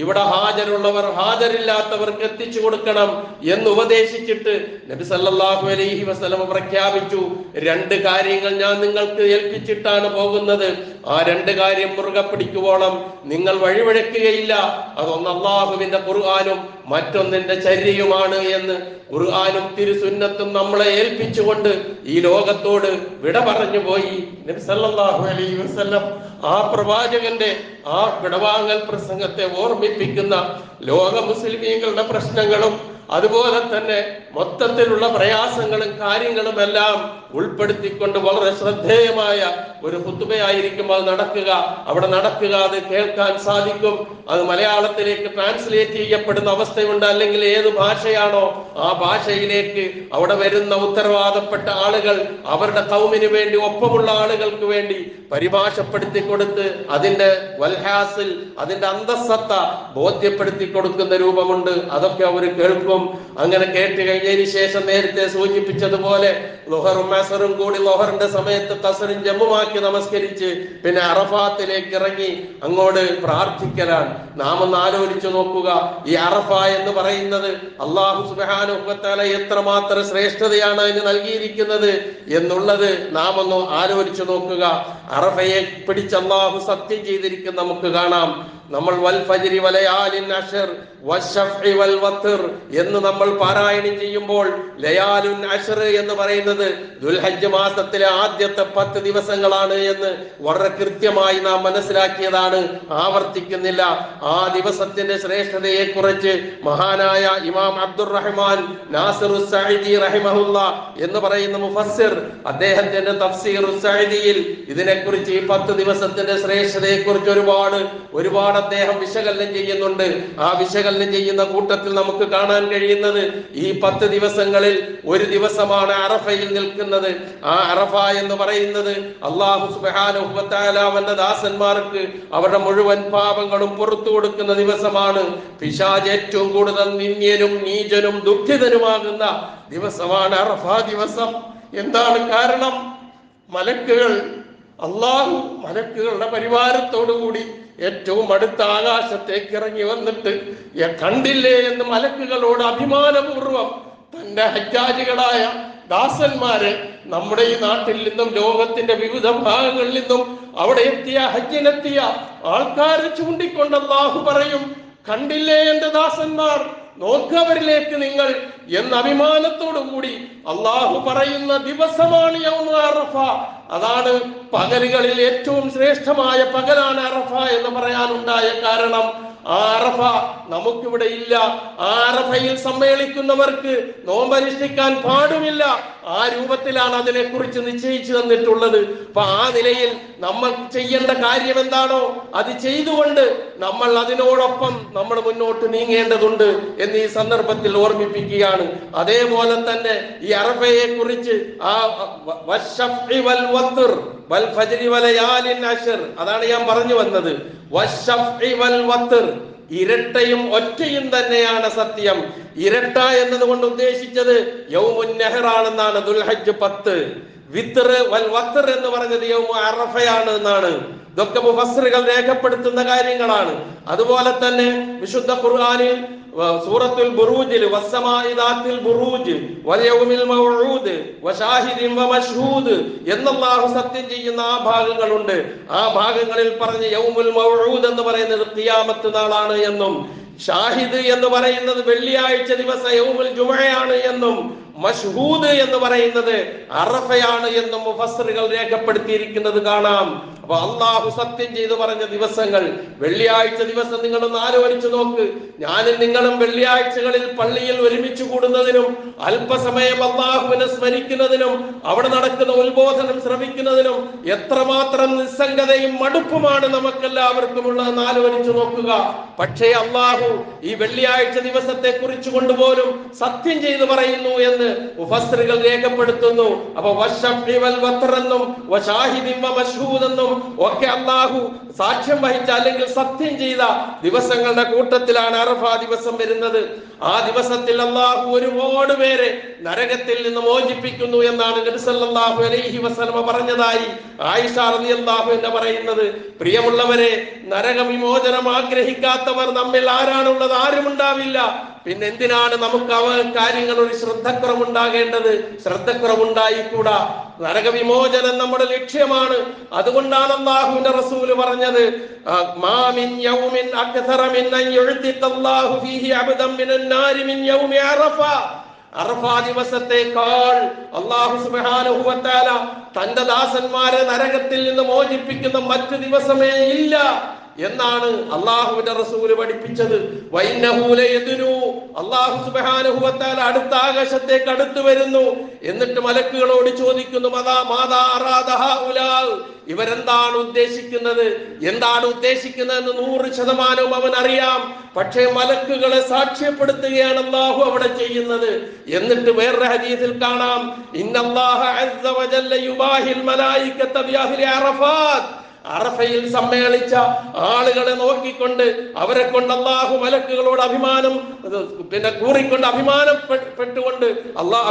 ഇവിടെ ഹാജരുള്ളവർ ഹാജരില്ലാത്തവർക്ക് എത്തിച്ചു കൊടുക്കണം എന്ന് ഉപദേശിച്ചിട്ട് നബി സല്ലല്ലാഹു അലൈഹി വസല്ലം പ്രഖ്യാപിച്ചു, 2 കാര്യങ്ങൾ ഞാൻ നിങ്ങൾക്ക് ഏൽപ്പിച്ചിട്ടാണ് പോകുന്നത്. ആ 2 കാര്യം മുറുകെ പിടിക്കുവോളം നിങ്ങൾ വഴിവഴക്കുകയില്ല. അതൊന്ന് അള്ളാഹുവിന്റെ ഖുർആനും മറ്റൊന്നിന്റെ ചര്യയുമാണ് എന്ന് ഖുർആനും തിരുസുന്നത്തും നമ്മളെ ഏൽപ്പിച്ചുകൊണ്ട് ഈ ലോകത്തോട് വിട പറഞ്ഞു പോയി നബി സല്ലല്ലാഹു അലൈഹി വസല്ലം. ആ പ്രവാചകന്റെ ആ വിടവാങ്ങൽ പ്രസംഗത്തെ ഓർമ്മിപ്പിക്കുന്ന ലോക മുസ്ലിമീങ്ങളുടെ പ്രശ്നങ്ങളും അതുപോലെ തന്നെ മൊത്തത്തിലുള്ള പ്രയാസങ്ങളും കാര്യങ്ങളും എല്ലാം ഉൾപ്പെടുത്തിക്കൊണ്ട് വളരെ ശ്രദ്ധേയമായ ഒരു ഖുതുബയായിരിക്കും അത് നടക്കുക. അവിടെ നടക്കുക, അത് കേൾക്കാൻ സാധിക്കും. അത് മലയാളത്തിലേക്ക് ട്രാൻസ്ലേറ്റ് ചെയ്യപ്പെടുന്ന അവസ്ഥയുണ്ട്. അല്ലെങ്കിൽ ഏത് ഭാഷയാണോ ആ ഭാഷയിലേക്ക് അവിടെ വരുന്ന ഉത്തരവാദപ്പെട്ട ആളുകൾ അവരുടെ ഖൗമിന് വേണ്ടി, ഒപ്പമുള്ള ആളുകൾക്ക് വേണ്ടി പരിഭാഷപ്പെടുത്തി കൊടുത്ത് അതിന്റെ വൽഹാസിൽ, അതിന്റെ അന്തസ്സത്ത ബോധ്യപ്പെടുത്തി കൊടുക്കുന്ന രൂപമുണ്ട്. അതൊക്കെ അവർ കേൾക്കും. അങ്ങനെ കേട്ട് കഴിഞ്ഞതിന് ശേഷം നേരത്തെ സൂചിപ്പിച്ചതുപോലെ ളുഹറും അസറും കൂടി ളുഹറിന്റെ സമയത്ത് ഖസറും ജമ്മുമാക്കി നമസ്കരിച്ച് പിന്നെ അറഫാത്തിലേക്ക് ഇറങ്ങി അങ്ങോട്ട് പ്രാർത്ഥിക്കലാണ്. നാം ഒന്ന് ആലോചിച്ചു നോക്കുക, ഈ അറഫ എന്ന് പറയുന്നത് അല്ലാഹു സുബ്ഹാനഹു വ തആല എത്രമാത്രം ശ്രേഷ്ഠതയാണ് അതിന് നൽകിയിരിക്കുന്നത് എന്നുള്ളത് നാം ഒന്ന് ആലോചിച്ചു നോക്കുക. അറഫയെ പിടിച്ച് അല്ലാഹു സത്യം ചെയ്തിരിക്കുന്ന നമുക്ക് കാണാം. നമ്മൾ വൽ ഫജ്രി വലയാലിൻ അശ്ർ വശഫ്ഇ വൽ വത്ർ എന്ന് നമ്മൾ പാരായണം ചെയ്യുമ്പോൾ ലയാലുൻ അശ്ർ എന്ന് പറയുന്നത് ദുൽഹജ്ജ് മാസത്തിലെ ആദ്യത്തെ 10 ദിവസങ്ങളാണ് എന്ന് വളരെ കൃത്യമായി നാം മനസ്സിലാക്കിയതാണ്, ആവർത്തിക്കുന്നില്ല. ആ ദിവസത്തിന്റെ ശ്രേഷ്ഠതയെ കുറിച്ച് മഹാനായ ഇമാം അബ്ദുറഹ്മാൻ നാസിറുസ് സഅദി റഹിമഹുല്ലാ എന്ന് പറയുന്ന മുഫസ്സിർ അദ്ദേഹത്തിന്റെ തഫ്സീറുസ് സഅദിയിൽ ഇതിനെക്കുറിച്ച് ഈ 10 ദിവസത്തിന്റെ ശ്രേഷ്ഠതയെ കുറിച്ച് ഒരുപാട് അദ്ദേഹം വിശകലനം ചെയ്യുന്നുണ്ട്. ആ വിശകലനം ചെയ്യുന്ന കൂട്ടത്തിൽ നമുക്ക് കാണാൻ കഴിയുന്നത് ഈ 10 ദിവസങ്ങളിൽ ഒരു ദിവസമാണ് അറഫയിൽ നിൽക്കുന്നത്. ആ അറഫ എന്ന് പറയുന്നത് അല്ലാഹു സുബ്ഹാനഹു വ തആല അവന്റെ ദാസന്മാർക്ക് അവരുടെ മുഴുവൻ പാപങ്ങളും പുറത്തു കൊടുക്കുന്ന ദിവസമാണ്. പിശാച് ഏറ്റവും കൂടുതൽ നിന്ദ്യനും നീചനും ദുഃഖിതനുമാകുന്ന ദിവസമാണ് അറഫ ദിവസം. എന്താണ് കാരണം? മലക്കുകൾ അള്ളാഹു മലക്കുകളുടെ പരിവാരത്തോടുകൂടി ഏറ്റവും അടുത്ത ആകാശത്തേക്ക് ഇറങ്ങി വന്നിട്ട് കണ്ടില്ലേ എന്ന് മലക്കുകളോട് അഭിമാനപൂർവം തന്റെ ഹജ്ജാജികളായ ദാസന്മാരെ നമ്മുടെ ഈ നാട്ടിൽ നിന്നും ലോകത്തിന്റെ വിവിധ ഭാഗങ്ങളിൽ നിന്നും അവിടെ എത്തിയ ഹജ്ജിനെത്തിയ ആൾക്കാരെ ചൂണ്ടിക്കൊണ്ട് അല്ലാഹു പറയും, കണ്ടില്ലേ എന്റെ ദാസന്മാർ, നോക്കവരിലേക്ക് നിങ്ങൾ എന്ന അഭിമാനത്തോടു കൂടി അള്ളാഹു പറയുന്ന ദിവസമാണ് യൗമ അറഫ. അതാണ് പകലുകളിൽ ഏറ്റവും ശ്രേഷ്ഠമായ പകലാണ് അറഫ എന്ന് പറയാനുണ്ടായ കാരണം ആ അറഫ നമുക്കിവിടെ ഇല്ല. ആ അറഫയിൽ സമ്മേളിക്കുന്നവർക്ക് നോമ്പനുഷ്ഠിക്കാൻ പാടുമില്ല. ആ രൂപത്തിലാണ് അതിനെക്കുറിച്ച് നിശ്ചയിച്ചു തന്നിട്ടുള്ളത്. അപ്പൊ ആ നിലയിൽ നമ്മൾ ചെയ്യേണ്ട കാര്യം എന്താണോ അത് ചെയ്തുകൊണ്ട് നമ്മൾ അതിനോടൊപ്പം നമ്മൾ മുന്നോട്ട് നീങ്ങേണ്ടതുണ്ട് എന്ന് ഈ സന്ദർഭത്തിൽ ഓർമ്മിപ്പിക്കുകയാണ്. അതേപോലെ തന്നെ ഈ അറഫയെ കുറിച്ച് അതാണ് ഞാൻ പറഞ്ഞു വന്നത്. ഇരട്ടയും ഒറ്റയും തന്നെയാണ് സത്യം. ഇരട്ട എന്നതുകൊണ്ട് ഉദ്ദേശിച്ചത് യൗമുൻ നെഹ്റാണെന്നാണ്, ദുൽഹജ്ജ് 10. വിത്ർ വൽ വത്ർ എന്ന് പറഞ്ഞത് യൗമു അറഫയാണ് എന്നാണ്. ഇതൊക്കെ മുഫസ്സിറുകൾ രേഖപ്പെടുത്തുന്ന കാര്യങ്ങളാണ്. അതുപോലെ തന്നെ വിശുദ്ധ ഖുർആനിൽ സൂറത്തുൽ ബുറൂജിൽ വസ്സമാഇ ദാത്തിൽ ബുറൂജ് വൽ യൗമിൽ മൗഊദ് വശാഹിദിൻ വമശ്ഹൂദ് എന്നല്ലാഹു സത്യം ചെയ്യുന്ന ആ ഭാഗങ്ങളുണ്ട്. ആ ഭാഗങ്ങളിൽ പറഞ്ഞ യൗമുൽ മൗഊദ് എന്ന് പറയുന്നത് ഖിയാമത്ത് നാളാണ് എന്നും, ഷാഹിദ് എന്ന് പറയുന്നത് വെള്ളിയാഴ്ച ദിവസം യൗമുൽ ജുമുഅയാണ് എന്നും, മശ്ഹൂദ് എന്ന് പറയുന്നത് അറഫയാണ് എന്നും മുഫസ്സിറുകൾ രേഖപ്പെടുത്തിയിരിക്കുന്നത് കാണാം. അപ്പൊ അള്ളാഹു സത്യം ചെയ്തു പറഞ്ഞ ദിവസങ്ങൾ വെള്ളിയാഴ്ച ദിവസം നിങ്ങളൊന്ന് ആലോചിച്ചു നോക്ക്. ഞാനും നിങ്ങളും വെള്ളിയാഴ്ചകളിൽ പള്ളിയിൽ ഒരുമിച്ച് കൂടുന്നതിനും അല്പസമയം അള്ളാഹുവിനെ സ്മരിക്കുന്നതിനും അവിടെ നടക്കുന്ന ഉത്ബോധനം ശ്രമിക്കുന്നതിനും എത്രമാത്രം നിസ്സംഗതയും മടുപ്പുമാണ് നമുക്കെല്ലാവർക്കും ഉള്ളതെന്ന് ആലോചിച്ചു നോക്കുക. പക്ഷേ അള്ളാഹു ഈ വെള്ളിയാഴ്ച ദിവസത്തെ കുറിച്ച് കൊണ്ടുപോലും സത്യം ചെയ്തു പറയുന്നു എന്ന് മുഫസ്സിറുകൾ രേഖപ്പെടുത്തുന്നു. അപ്പൊ വശഫ്ഇ വൽ വത്ർ എന്നും വശാഹിദിൻ വമശ്ഹൂദ് എന്നും ഒക്കെ അല്ലാഹു സാക്ഷ്യം വഹിച്ച അല്ലെങ്കിൽ സത്യം ചെയ്ത ദിവസങ്ങളുടെ കൂട്ടത്തിലാണ് അറഫ ദിവസം വരുന്നത്. ആ ദിവസത്തിൽ അല്ലാഹു ഒരുപാട് പേരെ നരകത്തിൽ നിന്ന് മോചിപ്പിക്കുന്നു എന്നാണ് നബി സല്ലല്ലാഹു അലൈഹി വസല്ലം പറഞ്ഞതായി ആയിഷ റളിയല്ലാഹു അൻഹ പറയുന്നത്. പ്രിയമുള്ളവരെ, നരക വിമോചനം ആഗ്രഹിക്കാത്തവർ നമ്മിൽ ആരാണുള്ളത്? ആരുമുണ്ടാവില്ല. പിന്നെ എന്തിനാണ് നമുക്ക് കാര്യങ്ങൾ ഒരു ശ്രദ്ധക്കുറവുണ്ടാകേണ്ടത്? ശ്രദ്ധക്കുറവുണ്ടായിക്കൂടാ. നരകവിമോചനം നമ്മുടെ ലക്ഷ്യമാണ്. അതുകൊണ്ടാണ് അല്ലാഹുവിന്റെ റസൂല് പറഞ്ഞത്, മാ മിൻ യൗമിൻ അക്സറ മിൻ അൻ യുഅ്തിഖല്ലാഹു ഫീഹി അബ്ദൻ മിനൻ നാരി മിൻ യൗമി അറഫ. അറഫ ദിവസത്തേക്കാൾ അല്ലാഹു സുബ്ഹാനഹു വ തആല തന്റെ ദാസന്മാരെ നരകത്തിൽ നിന്ന് മോചിപ്പിക്കുന്ന മറ്റു ദിവസമേ ഇല്ല എന്നാണ് അള്ളാഹുവിന്റെ റസൂല് പഠിപ്പിച്ചത്. അല്ലാഹു സുബ്ഹാനഹു വ തആല അടുത്ത ആകാശത്തേക്ക് അടുത്തു വരുന്നു. എന്നിട്ട് മലക്കുകളോട് ചോദിക്കുന്നു, ഇവരെന്താണ് ഉദ്ദേശിക്കുന്നത്? എന്താണ് ഉദ്ദേശിക്കുന്നതെന്ന് 100% അവൻ അറിയാം. പക്ഷേ മലക്കുകളെ സാക്ഷ്യപ്പെടുത്തുകയാണ് അല്ലാഹു അവിടെ ചെയ്യുന്നത്. എന്നിട്ട് വേറൊരു ഹദീസിൽ കാണാം, ഇന്നല്ലാഹ അസ്സ വജല്ല യുബാഹിൽ മലായികത ബിഅഹ്ലി അറഫാത്ത്. അറഫയിൽ സമ്മേളിച്ച ആളുകളെ നോക്കിക്കൊണ്ട് അവരെ കൊണ്ട് അല്ലാഹു മലക്കുകളോട് കൂറിക്കൊണ്ട് അഭിമാനപ്പെട്ടുകൊണ്ട്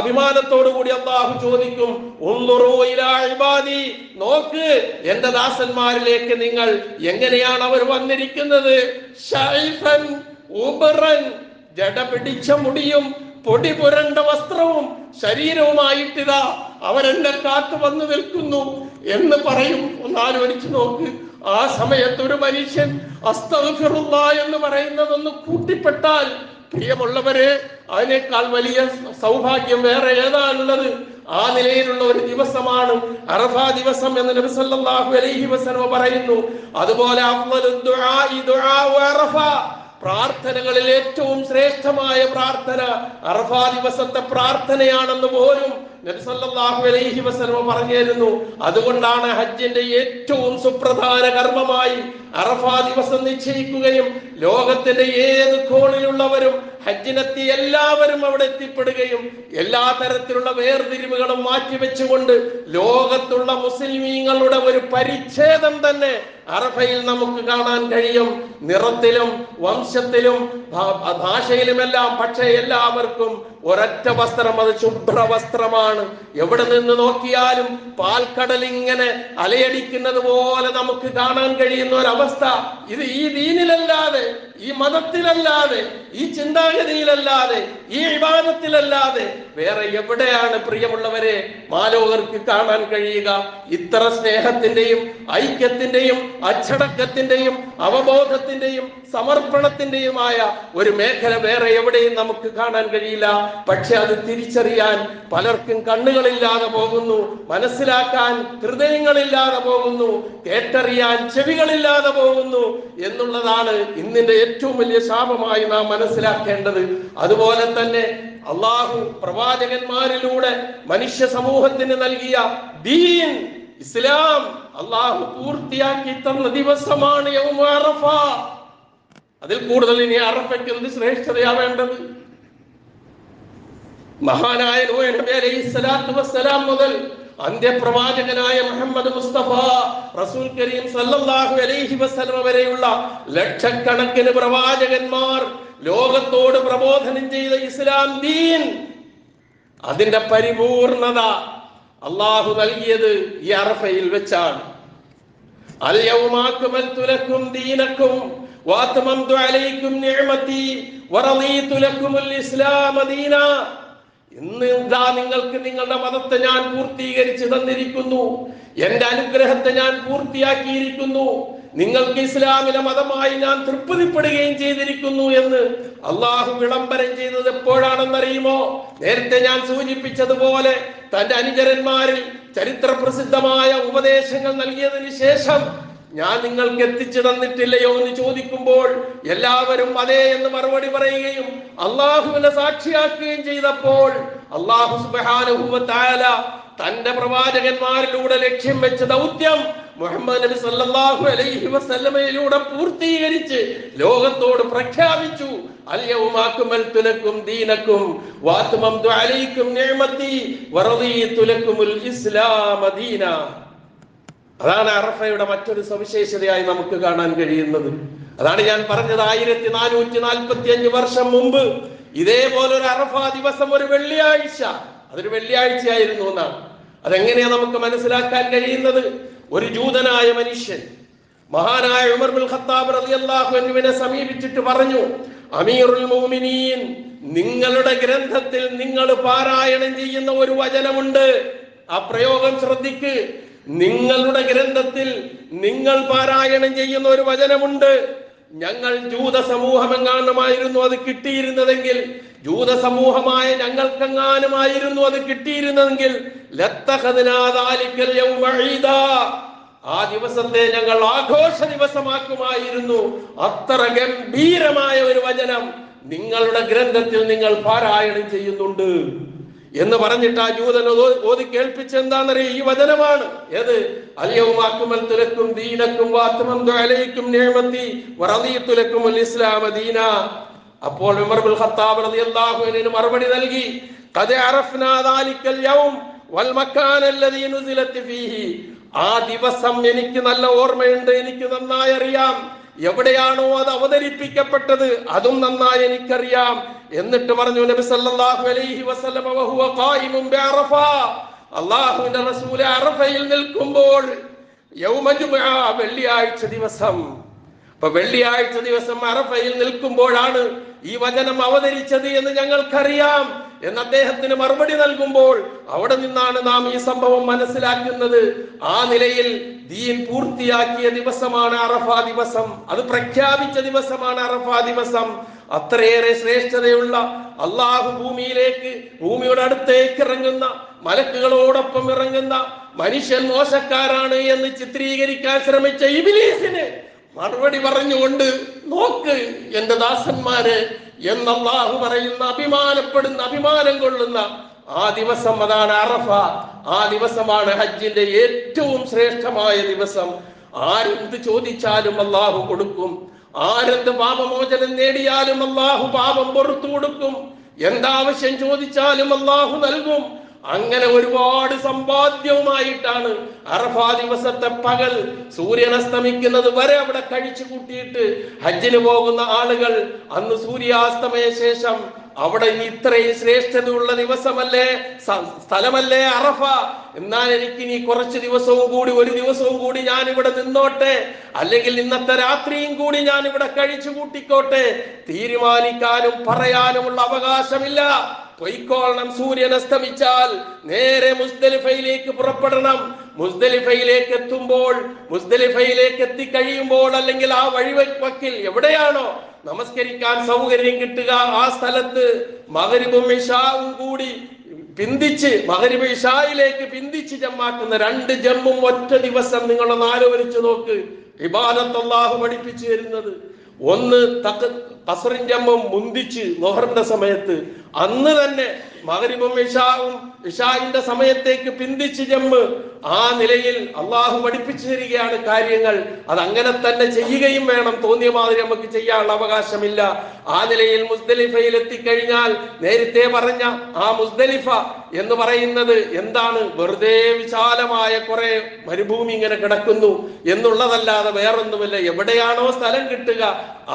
അഭിമാനത്തോടു കൂടി അല്ലാഹു ചോദിക്കും, ഉൻദുറൂ ഇലാ ഇബാദി, നോക്ക് എന്റെ ദാസന്മാരിലേക്ക് നിങ്ങൾ, എങ്ങനെയാണ് അവർ വന്നിരിക്കുന്നത്? ശൈഫൻ ഉബറൻ, ജട പിടിച്ച മുടിയും പൊടി പുരണ്ട വസ്ത്രവും ശരീരവുമായിട്ടിതാ അവരെന്നെ കാത്തു വന്നു നിൽക്കുന്നു എന്ന് പറയും. ഒന്നാലോചിച്ചു നോക്ക്. ആ സമയത്ത് ഒരു മനുഷ്യൻ അസ്തഗ്ഫിറുല്ലാഹ് എന്ന് പറയുന്നതൊന്ന് കൂട്ടിപ്പെട്ടാൽ, പ്രിയമുള്ളവരെ, അതിനേക്കാൾ വലിയ സൗഭാഗ്യം വേറെ ഏതാണുള്ളത്? ആ നിലയിലുള്ള ഒരു ദിവസമാണ് അറഫ ദിവസം എന്ന് നബി സല്ലല്ലാഹു അലൈഹി വസല്ലം പറയുന്നു. അതുപോലെ അഫ്ളലു ദുആഇ ദുആഉ അറഫ, പ്രാർത്ഥനകളിൽ ഏറ്റവും ശ്രേഷ്ഠമായ പ്രാർത്ഥന അറഫ ദിവസത്തെ പ്രാർത്ഥനയാണെന്ന് പോലും നബി സല്ലല്ലാഹു അലൈഹി വസല്ലം പറഞ്ഞിരുന്നു. അതുകൊണ്ടാണ് ഹജ്ജിന്റെ ഏറ്റവും സുപ്രധാന കർമ്മമായി അറഫ ദിവസം നിശ്ചയിക്കുകയും ലോകത്തിന്റെ ഏത് കോണിലുള്ളവരും ഹജ്ജിനെത്തി എല്ലാവരും അവിടെ എത്തിപ്പെടുകയും എല്ലാ തരത്തിലുള്ള വേർതിരിവുകളും മാറ്റിവെച്ചുകൊണ്ട് ലോകത്തുള്ള മുസ്ലിമീങ്ങളുടെ ഒരു പരിച്ഛേദം തന്നെ അറഫയിൽ നമുക്ക് കാണാൻ കഴിയും. നിറത്തിലും വംശത്തിലും ഭാഷയിലുമെല്ലാം. പക്ഷേ എല്ലാവർക്കും ഒരൊറ്റ വസ്ത്രം, അത് ശുഭ്ര വസ്ത്രമാണ്. എവിടെ നിന്ന് നോക്കിയാലും പാൽക്കടൽ ഇങ്ങനെ അലയടിക്കുന്നത് പോലെ നമുക്ക് കാണാൻ കഴിയുന്ന ഒരവസ്ഥ. ഇത് ഈ ദീനിലല്ലാതെ, ഈ മതത്തിലല്ലാതെ, ഈ ചിന്താഗതിയിലല്ലാതെ, ഈ ഇബാദത്തിലല്ലാതെ വേറെ എവിടെയാണ് പ്രിയമുള്ളവരെ മാലോകർക്ക് കാണാൻ കഴിയുക? ഇത്ര സ്നേഹത്തിന്റെയും ഐക്യത്തിന്റെയും അച്ചടക്കത്തിന്റെയും അവബോധത്തിന്റെയും സമർപ്പണത്തിന്റെയുമായ ഒരു മേഖല വേറെ എവിടെയും നമുക്ക് കാണാൻ കഴിയില്ല. പക്ഷെ അത് തിരിച്ചറിയാൻ പലർക്കും കണ്ണുകളില്ലാതെ പോകുന്നു, മനസ്സിലാക്കാൻ ഹൃദയങ്ങളില്ലാതെ പോകുന്നു, കേട്ടറിയാൻ ചെവികളില്ലാതെ പോകുന്നു എന്നുള്ളതാണ് ഇന്നിന്റെ ഏറ്റവും വലിയ ശാപമായി നാം മനസ്സിലാക്കേണ്ടത്. അതുപോലെ തന്നെ അള്ളാഹു പ്രവാചകന്മാരിലൂടെ മനുഷ്യ സമൂഹത്തിന് നൽകിയ ദീൻ ഇസ്ലാം അള്ളാഹു പൂർത്തിയാക്കി തന്ന ദിവസമാണ് യൗമ അറഫ. അതിൽ കൂടുതൽ ഇനി അറഫയ്ക്ക് എന്ത് ശ്രേഷ്ഠതയാ വേണ്ടത്? മഹാനായ നൂഹ് നബി അലൈഹിസ്സലാത്തു വസ്സലാം മുതൽ അന്ത്യപ്രവാചകനായ മുഹമ്മദ് മുസ്തഫ റസൂൽ കരീം സല്ലല്ലാഹു അലൈഹി വസല്ലം വരെയുള്ള ലക്ഷക്കണക്കിന് പ്രവാചകന്മാർ ലോകത്തോട് പ്രബോധനം ചെയ്ത ഇസ്ലാം ദീൻ, അതിന്റെ പരിപൂർണത അള്ളാഹു നൽകിയത് ഈ അറഫയിൽ വെച്ചാണ്. അൽ യൗമ അക്മൽതു ലക്കും ദീനക്കും വഅത്മംതു അലൈക്കും നിഅമതി വറളീതു ലക്കുമുൽ ഇസ്ലാമ ദീന. ഇന്ന് ഇതാ നിങ്ങൾക്ക് നിങ്ങളുടെ മതത്തെ ഞാൻ പൂർത്തീകരിച്ചു തന്നിരിക്കുന്നു, എന്റെ അനുഗ്രഹത്തെ ഞാൻ പൂർത്തിയാക്കിയിരിക്കുന്നു, നിങ്ങൾക്ക് ഇസ്ലാമിലെ മതമായി ഞാൻ തൃപ്തിപ്പെടുകയും ചെയ്തിരിക്കുന്നു എന്ന് അള്ളാഹു വിളംബരം ചെയ്തത് എപ്പോഴാണെന്നറിയുമോ? നേരത്തെ ഞാൻ സൂചിപ്പിച്ചതുപോലെ തന്റെ അനുചരന്മാരിൽ ചരിത്ര പ്രസിദ്ധമായ ഉപദേശങ്ങൾ നൽകിയതിനു ശേഷം ഞാൻ നിങ്ങൾക്ക് എത്തിച്ചു തന്നിട്ടില്ലയോ എന്ന് ചോദിക്കുമ്പോൾ എല്ലാവരും അതെ എന്ന് മറുപടി പറയുകയും അള്ളാഹുവിനെ സാക്ഷിയാക്കുകയും ചെയ്തപ്പോൾ അള്ളാഹു സുബ്ഹാനഹു വ തആല തന്റെ പ്രവാചകന്മാരിലൂടെ ലക്ഷ്യം വെച്ച ദൗത്യം മുഹമ്മദ് നബി സല്ലല്ലാഹു അലൈഹി വസല്ലമയിലൂടെ പൂർത്തീകരിച്ച് ലോകത്തോട് പ്രഖ്യാപിച്ചു. അൽ യൗമ അക്മൽതു ലക്കും ദീനക്കും വഅത്മംതു അലൈക്കും നിഅമതി വറദീതു ലക്കുമുൽ ഇസ്ലാമ ദീന. അതാണ് അറഫയുടെ മറ്റൊരു സവിശേഷതയായി നമുക്ക് കാണാൻ കഴിയുന്നത്. അതാണ് ഞാൻ പറഞ്ഞത്, 1445 വർഷം മുമ്പ് ഇതേപോലൊരു അറഫ ദിവസം ഒരു വെള്ളിയാഴ്ച, അതൊരു വെള്ളിയാഴ്ചയായിരുന്നു എന്നാണ്. അതെങ്ങനെയാ നമുക്ക് മനസ്സിലാക്കാൻ കഴിയുന്നത്? ഒരു ജൂതനായ മനുഷ്യൻ മഹാനായ ഉമർ ബിൻ ഖത്താബ് റളിയല്ലാഹു അൻഹുവിനെ സമീപിച്ചിട്ട് പറഞ്ഞു, അമീറുൽ മുഅ്മിനീൻ, നിങ്ങളുടെ ഗ്രന്ഥത്തിൽ നിങ്ങൾ പാരായണം ചെയ്യുന്ന ഒരു വചനമുണ്ട്. ആ പ്രയോഗം ശ്രദ്ധിക്ക്. നിങ്ങളുടെ ഗ്രന്ഥത്തിൽ നിങ്ങൾ പാരായണം ചെയ്യുന്ന ഒരു വചനമുണ്ട്. ഞങ്ങൾ ജൂത സമൂഹമെങ്ങാനുമായിരുന്നു അത് കിട്ടിയിരുന്നതെങ്കിൽ, ജൂത സമൂഹമായ ഞങ്ങൾക്കെങ്ങാനുമായിരുന്നു അത് കിട്ടിയിരുന്നതെങ്കിൽ ആ ദിവസത്തെ ഞങ്ങൾ ആഘോഷ ദിവസമാക്കുമായിരുന്നു. അത്ര ഗംഭീരമായ ഒരു വചനം നിങ്ങളുടെ ഗ്രന്ഥത്തിൽ നിങ്ങൾ പാരായണം ചെയ്യുന്നുണ്ട് എന്ന് പറഞ്ഞിട്ട് ആ ജൂതൻ ഓതി കേൾപ്പിച്ചെന്താണെന്നറിയ ഈ വചനമാണ്. ഏത്? അൽ യൗമ അക്മൽതു ലക്കും ദീനക്കും വഅത്മംതു അലൈക്കും നിഅമതി വറദീതു ലക്കുമുൽ ഇസ്ലാമ ദീന. അപ്പോൾ ഉമർ ബിൻ ഖത്താബ് റളിയല്ലാഹു അൻഹു മറുപടി നൽകി, ഖദ് അറഫ്നാ ദാലിക്കൽ യൗം വൽ മകാന അല്ലദീ നുസിലത് ഫീഹി. ആ ദിവസം എനിക്ക് നല്ല ഓർമ്മയുണ്ട്, എനിക്ക് നന്നായി അറിയാം. എവിടെയാണോ അത് അവതരിപ്പിക്കപ്പെട്ടത് അതും നന്നായി എനിക്കറിയാം. എന്നിട്ട് പറഞ്ഞു നബി സല്ലല്ലാഹു അലൈഹി വസല്ലം വഹുവ ഖായിമുൻ ബിഅറഫ, അല്ലാഹുവിന്റെ റസൂൽ അറഫയിൽ നിൽക്കുമ്പോൾ യൗമ ജുമുഅ, വെള്ളിയാഴ്ച ദിവസം. അപ്പൊ വെള്ളിയാഴ്ച ദിവസം അറഫയിൽ നിൽക്കുമ്പോഴാണ് ഈ വചനം അവതരിച്ചത് എന്ന് ഞങ്ങൾക്കറിയാം എന്ന് അദ്ദേഹത്തിന് മറുപടി നൽകുമ്പോൾ അവിടെ നിന്നാണ് നാം ഈ സംഭവം മനസ്സിലാക്കുന്നത്. ആ നിലയിൽ ദീൻ പൂർത്തിയാക്കിയ ദിവസമാണ് അറഫ ദിവസം, അത് പ്രഖ്യാപിച്ച ദിവസമാണ് അറഫ ദിവസം. അത്രയേറെ ശ്രേഷ്ഠതയുള്ള അള്ളാഹു ഭൂമിയിലേക്ക്, ഭൂമിയുടെ അടുത്തേക്ക് ഇറങ്ങുന്ന, മലക്കുകളോടൊപ്പം ഇറങ്ങുന്ന മനുഷ്യൻ മോശക്കാരാണ് എന്ന് ചിത്രീകരിക്കാൻ ശ്രമിച്ച ഇബ്ലീസിന് മറുപടി പറഞ്ഞുകൊണ്ട്, നോക്ക് എന്റെ ദാസന്മാരെ എന്ന് അല്ലാഹു പറയുന്ന, അഭിമാനപ്പെടുന്ന, അഭിമാനം കൊള്ളുന്ന ആ ദിവസം അതാണ് അറഫ. ആ ദിവസമാണ് ഹജ്ജിന്റെ ഏറ്റവും ശ്രേഷ്ഠമായ ദിവസം. ആരെന്ത് ചോദിച്ചാലും അല്ലാഹു കൊടുക്കും, ആരെന്ത് പാപമോചനം നേടിയാലും അല്ലാഹു പാപം പുറത്തു കൊടുക്കും, എന്താവശ്യം ചോദിച്ചാലും അല്ലാഹു നൽകും. അങ്ങനെ ഒരുപാട് സമ്പാദ്യവുമായിട്ടാണ് അറഫാ ദിവസത്തെ പകൽ സൂര്യൻ അസ്തമിക്കുന്നത് വരെ അവിടെ കഴിച്ചു കൂട്ടിയിട്ട് ഹജ്ജിന് പോകുന്ന ആളുകൾ അന്ന് സൂര്യാസ്തമയ ശേഷം അവിടെ ഇനി ഇത്രയും ശ്രേഷ്ഠതയുള്ള ദിവസമല്ലേ, സ്ഥലമല്ലേ അറഫ. എന്നാൽ എനിക്ക് ഇനി കുറച്ച് ദിവസവും കൂടി, ഒരു ദിവസവും കൂടി ഞാൻ ഇവിടെ നിന്നോട്ടെ, അല്ലെങ്കിൽ ഇന്നത്തെ രാത്രിയും കൂടി ഞാൻ ഇവിടെ കഴിച്ചു കൂട്ടിക്കോട്ടെ. തീരുമാനിക്കാനും പറയാനുമുള്ള അവകാശമില്ല. പൊയ്ക്കോളണം. സൂര്യൻ അസ്തമിച്ചാൽ നേരെ മുസ്ദലിഫയിലേക്ക് പുറപ്പെടണം. മുസ്ദലിഫയിലേക്ക് എത്തുമ്പോൾ, മുസ്ദലിഫയിലേക്ക് എത്തിക്കഴിയുമ്പോൾ, അല്ലെങ്കിൽ ആ വഴിവക്കിൽ എവിടെയാണോ നമസ്കരിക്കാൻ സൗകര്യം കിട്ടുക, ആ സ്ഥലത്ത് മഗ്രിബും ഇശാവും കൂടി പിന്തിച്ച്, മഗ്രിബ് ഇശായിലേക്ക് പിന്തിച്ച് ജമ്മാക്കുന്ന 2 ജമ്മും ഒറ്റ ദിവസം നിങ്ങളൊന്ന് ആലോചിച്ച് നോക്ക്. ഇബാദത്ത് അല്ലാഹു പഠിപ്പിച്ചു തരുന്നത്. ഒന്ന് ഖസ്റിൻ ജമ്മും മുന്തിച്ച് ളുഹറിന്റെ സമയത്ത്, അന്ന് തന്നെ മഗ്രിബും ഇശാഇന്റെ സമയത്തേക്ക് പിന്തിച്ച് ജമ്മ്. ആ നിലയിൽ അള്ളാഹു പഠിപ്പിച്ചു തരികയാണ് കാര്യങ്ങൾ. അത് അങ്ങനെ തന്നെ ചെയ്യുകയും വേണം. തോന്നിയ മാതിരി നമുക്ക് ചെയ്യാനുള്ള അവകാശമില്ല. ആ നിലയിൽ മുസ്ദലിഫയിൽ എത്തിക്കഴിഞ്ഞാൽ, നേരത്തെ പറഞ്ഞ ആ മുസ്ദലിഫ എന്ന് പറയുന്നത് എന്താണ്? വെറുതെ വിശാലമായ കുറെ മരുഭൂമി ഇങ്ങനെ കിടക്കുന്നു എന്നുള്ളതല്ലാതെ വേറൊന്നുമില്ല. എവിടെയാണോ സ്ഥലം കിട്ടുക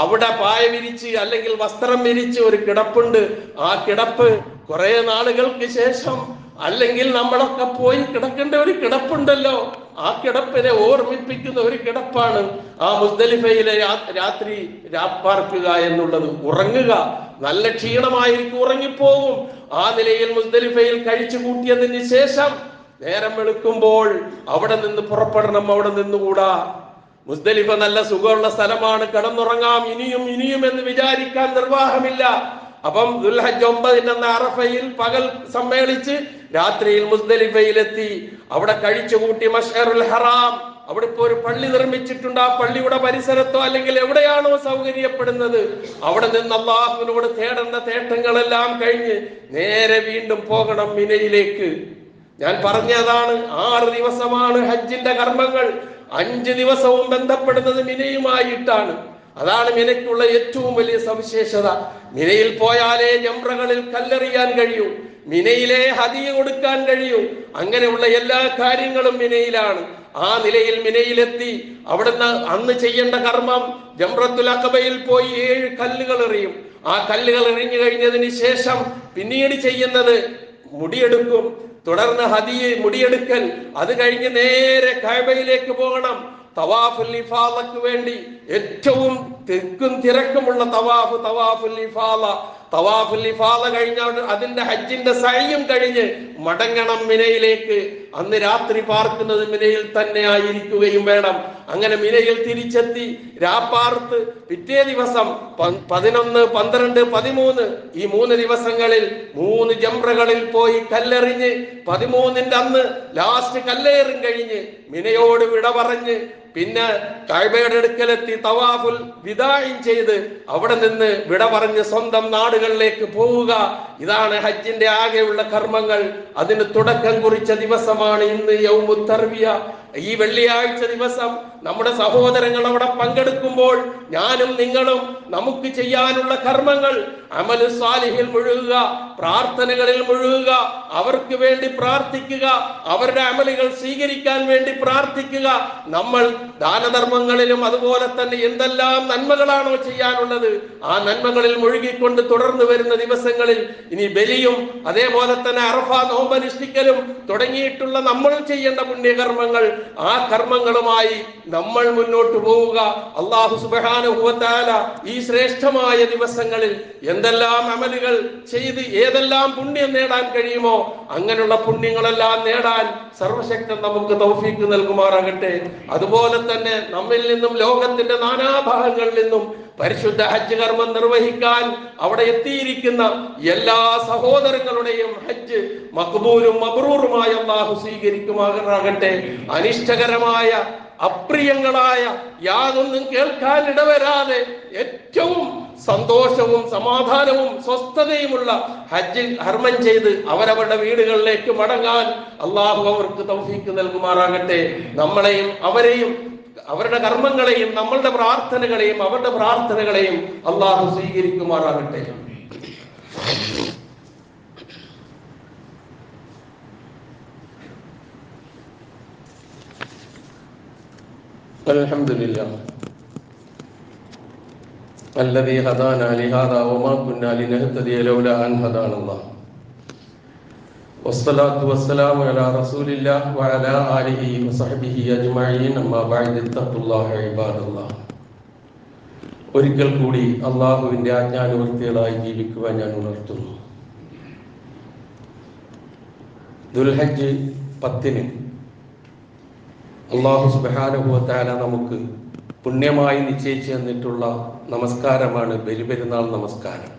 അവിടെ പായ വിരിച്ച് അല്ലെങ്കിൽ വസ്ത്രം വിരിച്ച് ഒരു കിടപ്പുണ്ട്. ആ കിടപ്പ് കുറെ നാളുകൾക്ക് ശേഷം, അല്ലെങ്കിൽ നമ്മളൊക്കെ പോയി കിടക്കേണ്ട ഒരു കിടപ്പുണ്ടല്ലോ, ആ കിടപ്പിനെ ഓർമ്മിപ്പിക്കുന്ന ഒരു കിടപ്പാണ് ആ മുസ്ദലിഫയിലെ രാത്രി രാപ്പാർക്കുക എന്നുള്ളത്. ഉറങ്ങുക, നല്ല ക്ഷീണമായിരിക്കും, ഉറങ്ങിപ്പോകും. ആ നിലയിൽ മുസ്ദലിഫയിൽ കഴിച്ചു കൂട്ടിയതിന് ശേഷം നേരം വെളുക്കുമ്പോൾ അവിടെ നിന്ന് പുറപ്പെടണം. അവിടെ നിന്നുകൂടാ. മുസ്ദലിഫ നല്ല സുഖമുള്ള സ്ഥലമാണ്, കിടന്നുറങ്ങാം, ഇനിയും എന്ന് വിചാരിക്കാൻ നിർവാഹമില്ല. അപ്പം ദുൽഹജ്ജ് 9 അറഫയിൽ പകൽ സമ്മേളിച്ച് രാത്രിയിൽ മുസ്ദലിഫയിലെത്തി. അവിടെ കഴിച്ചുകൂട്ടി മശ്അറുൽ ഹറാം, അവിടെ ഇപ്പോ ഒരു പള്ളി നിർമ്മിച്ചിട്ടുണ്ട്. ആ പള്ളിയുടെ പരിസരത്തോ അല്ലെങ്കിൽ എവിടെയാണോ സൗകര്യപ്പെടുന്നത് അവിടെ നിന്ന് അള്ളാഹുവിനോട് തേടേണ്ട തേട്ടങ്ങളെല്ലാം കഴിഞ്ഞ് നേരെ വീണ്ടും പോകണം മിനയിലേക്ക്. ഞാൻ പറഞ്ഞതാണ്, 6 ദിവസമാണ് ഹജ്ജിന്റെ കർമ്മങ്ങൾ. 5 ദിവസവും ബന്ധപ്പെടുന്നത് മിനയുമായിട്ടാണ്. അതാണ് മിനയ്ക്കുള്ള ഏറ്റവും വലിയ സവിശേഷത. മിനയിൽ പോയാലേ ജംറകളിൽ കല്ലെറിയാൻ കഴിയൂ, മിനയിലെ ഹദിയ കൊടുക്കാൻ കഴിയൂ. അങ്ങനെയുള്ള എല്ലാ കാര്യങ്ങളും മിനയിലാണ്. ആ നിലയിൽ മിനയിലെത്തി അവിടുന്ന് അന്ന് ചെയ്യേണ്ട കർമ്മം, ജംറത്തുൽ അഖബയിൽ പോയി 7 കല്ലുകൾ എറിയും. ആ കല്ലുകൾ എറിഞ്ഞു കഴിഞ്ഞതിന് ശേഷം പിന്നീട് ചെയ്യുന്നത് മുടിയെടുക്കും. തുടർന്ന് ഹദിയ, മുടിയെടുക്കൽ. അത് കഴിഞ്ഞ് നേരെ കഅബയിലേക്ക് പോകണം. തവാഫുൽ ഇഫാദക്ക് വേണ്ടി ഏറ്റവും തിക്കും തിരക്കുമുള്ള തവാഫുൽ ഇഫാദ. തവാഫുൽ ഇഫാദ കഴിഞ്ഞാൽ അതിന്റെ ഹജ്ജിന്റെ സഅയും കഴിഞ്ഞ് മടങ്ങണം മിനയിലേക്ക്. അന്ന് രാത്രി പാർക്കുന്നത് മിനയിൽ തന്നെ ആയിരിക്കുകയും വേണം. അങ്ങനെ മിനയിൽ തിരിച്ചെത്തി രാപ്പാർത്ത് പിറ്റേ ദിവസം 11, 12, 13 ഈ 3 ദിവസങ്ങളിൽ 3 ജംറകളിൽ പോയി കല്ലെറിഞ്ഞ് 13ന്റെ അന്ന് ലാസ്റ്റ് കല്ലേറും കഴിഞ്ഞ് മിനയോട് വിട പറഞ്ഞ് പിന്നെ കഅബയുടെ അടുക്കലെത്തി തവാഫുൽ വിദാഇ ചെയ്ത് അവിടെ നിന്ന് വിട പറഞ്ഞ് സ്വന്തം നാടുകളിലേക്ക് പോവുക. ഇതാണ് ഹജ്ജിന്റെ ആകെയുള്ള കർമ്മങ്ങൾ. അതിന് തുടക്കം കുറിച്ച ദിവസമാണ് ഇന്ന് യൗമുത് തർവിയ. ഈ വെള്ളിയാഴ്ച ദിവസം നമ്മുടെ സഹോദരങ്ങൾ അവിടെ പങ്കെടുക്കുമ്പോൾ ഞാനും നിങ്ങളും നമുക്ക് ചെയ്യാനുള്ള കർമ്മങ്ങൾ അമലു സാലിഹിൽ മുഴുകുക, പ്രാർത്ഥനകളിൽ മുഴുകുക, അവർക്ക് വേണ്ടി പ്രാർത്ഥിക്കുക, അവരുടെ അമലുകൾ സ്വീകരിക്കാൻ വേണ്ടി പ്രാർത്ഥിക്കുക. നമ്മൾ ദാനധർമ്മങ്ങളിലും അതുപോലെ തന്നെ എന്തെല്ലാം നന്മകളാണോ ചെയ്യാനുള്ളത് ആ നന്മകളിൽ മുഴുകിക്കൊണ്ട് തുടർന്ന് വരുന്ന ദിവസങ്ങളിൽ ഇനി ബലിയും അതേപോലെ തന്നെ അറഫ നോമ്പനുഷ്ഠിക്കലും തുടങ്ങിയിട്ടുള്ള നമ്മൾ ചെയ്യേണ്ട പുണ്യകർമ്മങ്ങൾ, ആ കർമ്മങ്ങളുമായി നമ്മൾ മുന്നോട്ട് പോവുക. അല്ലാഹു സുബ്ഹാനഹു വ തആല ഈ ശ്രേഷ്ഠമായ ദിവസങ്ങളിൽ എന്തെല്ലാം അമലുകൾ ചെയ്ത് ഏതെല്ലാം പുണ്യം നേടാൻ കഴിയുമോ അങ്ങനെയുള്ള പുണ്യങ്ങളെല്ലാം നേടാൻ സർവശക്തൻ നമുക്ക് തൗഫീഖ് നൽകുമാറാകട്ടെ. അതുപോലെ തന്നെ നമ്മിൽ നിന്നും ലോകത്തിന്റെ നാനാഭാഗങ്ങളിൽ നിന്നും പരിശുദ്ധ ഹജ്ജ് കർമ്മം നിർവഹിക്കാൻ അവിടെ എത്തിയിരിക്കുന്ന എല്ലാ സഹോദരങ്ങളുടെയും ഹജ്ജ് മഖ്ബൂലും മബ്റൂറുമായ അല്ലാഹു സ്വീകരിക്കുമാറാകട്ടെ. അനിഷ്ടകരമായ അപ്രിയങ്ങളായ യാതൊന്നും കേൾക്കാൻ ഇടവരാതെ ഏറ്റവും സന്തോഷവും സമാധാനവും സ്വസ്ഥതയുമുള്ള ഹജ്ജ് കർമ്മം ചെയ്ത് അവരവരുടെ വീടുകളിലേക്ക് മടങ്ങാൻ അല്ലാഹു അവർക്ക് തൗഫീഖ് നൽകുമാറാകട്ടെ. നമ്മളെയും അവരെയും അവരുടെ കർമ്മങ്ങളെയും നമ്മളുടെ പ്രാർത്ഥനകളെയും അവരുടെ പ്രാർത്ഥനകളെയും അല്ലാഹു സ്വീകരിക്കുമാറാകട്ടെ. അൽഹംദുലില്ലാഹ് الذي هدانا لهذا وما كنا لنهتدي لولا أن هدانا الله والصلاة والسلام على رسول الله وعلى آله وصحبه أجمعين أما بعد اتقوا الله عباد الله. ഒരിക്കൽ കൂടി അള്ളാഹുവിൻ്റെ ആജ്ഞാനുവർത്തികളായി ജീവിക്കുവാൻ ഞാൻ ഉണർത്തുന്നു. ദുൽഹജ്ജ് 10 അള്ളാഹു സുബ്ഹാനഹു വ തആല നമുക്ക് പുണ്യമായി നിശ്ചയിച്ചു തന്നിട്ടുള്ള നമസ്കാരമാണ് ബലിപെരുന്നാൾ നമസ്കാരം.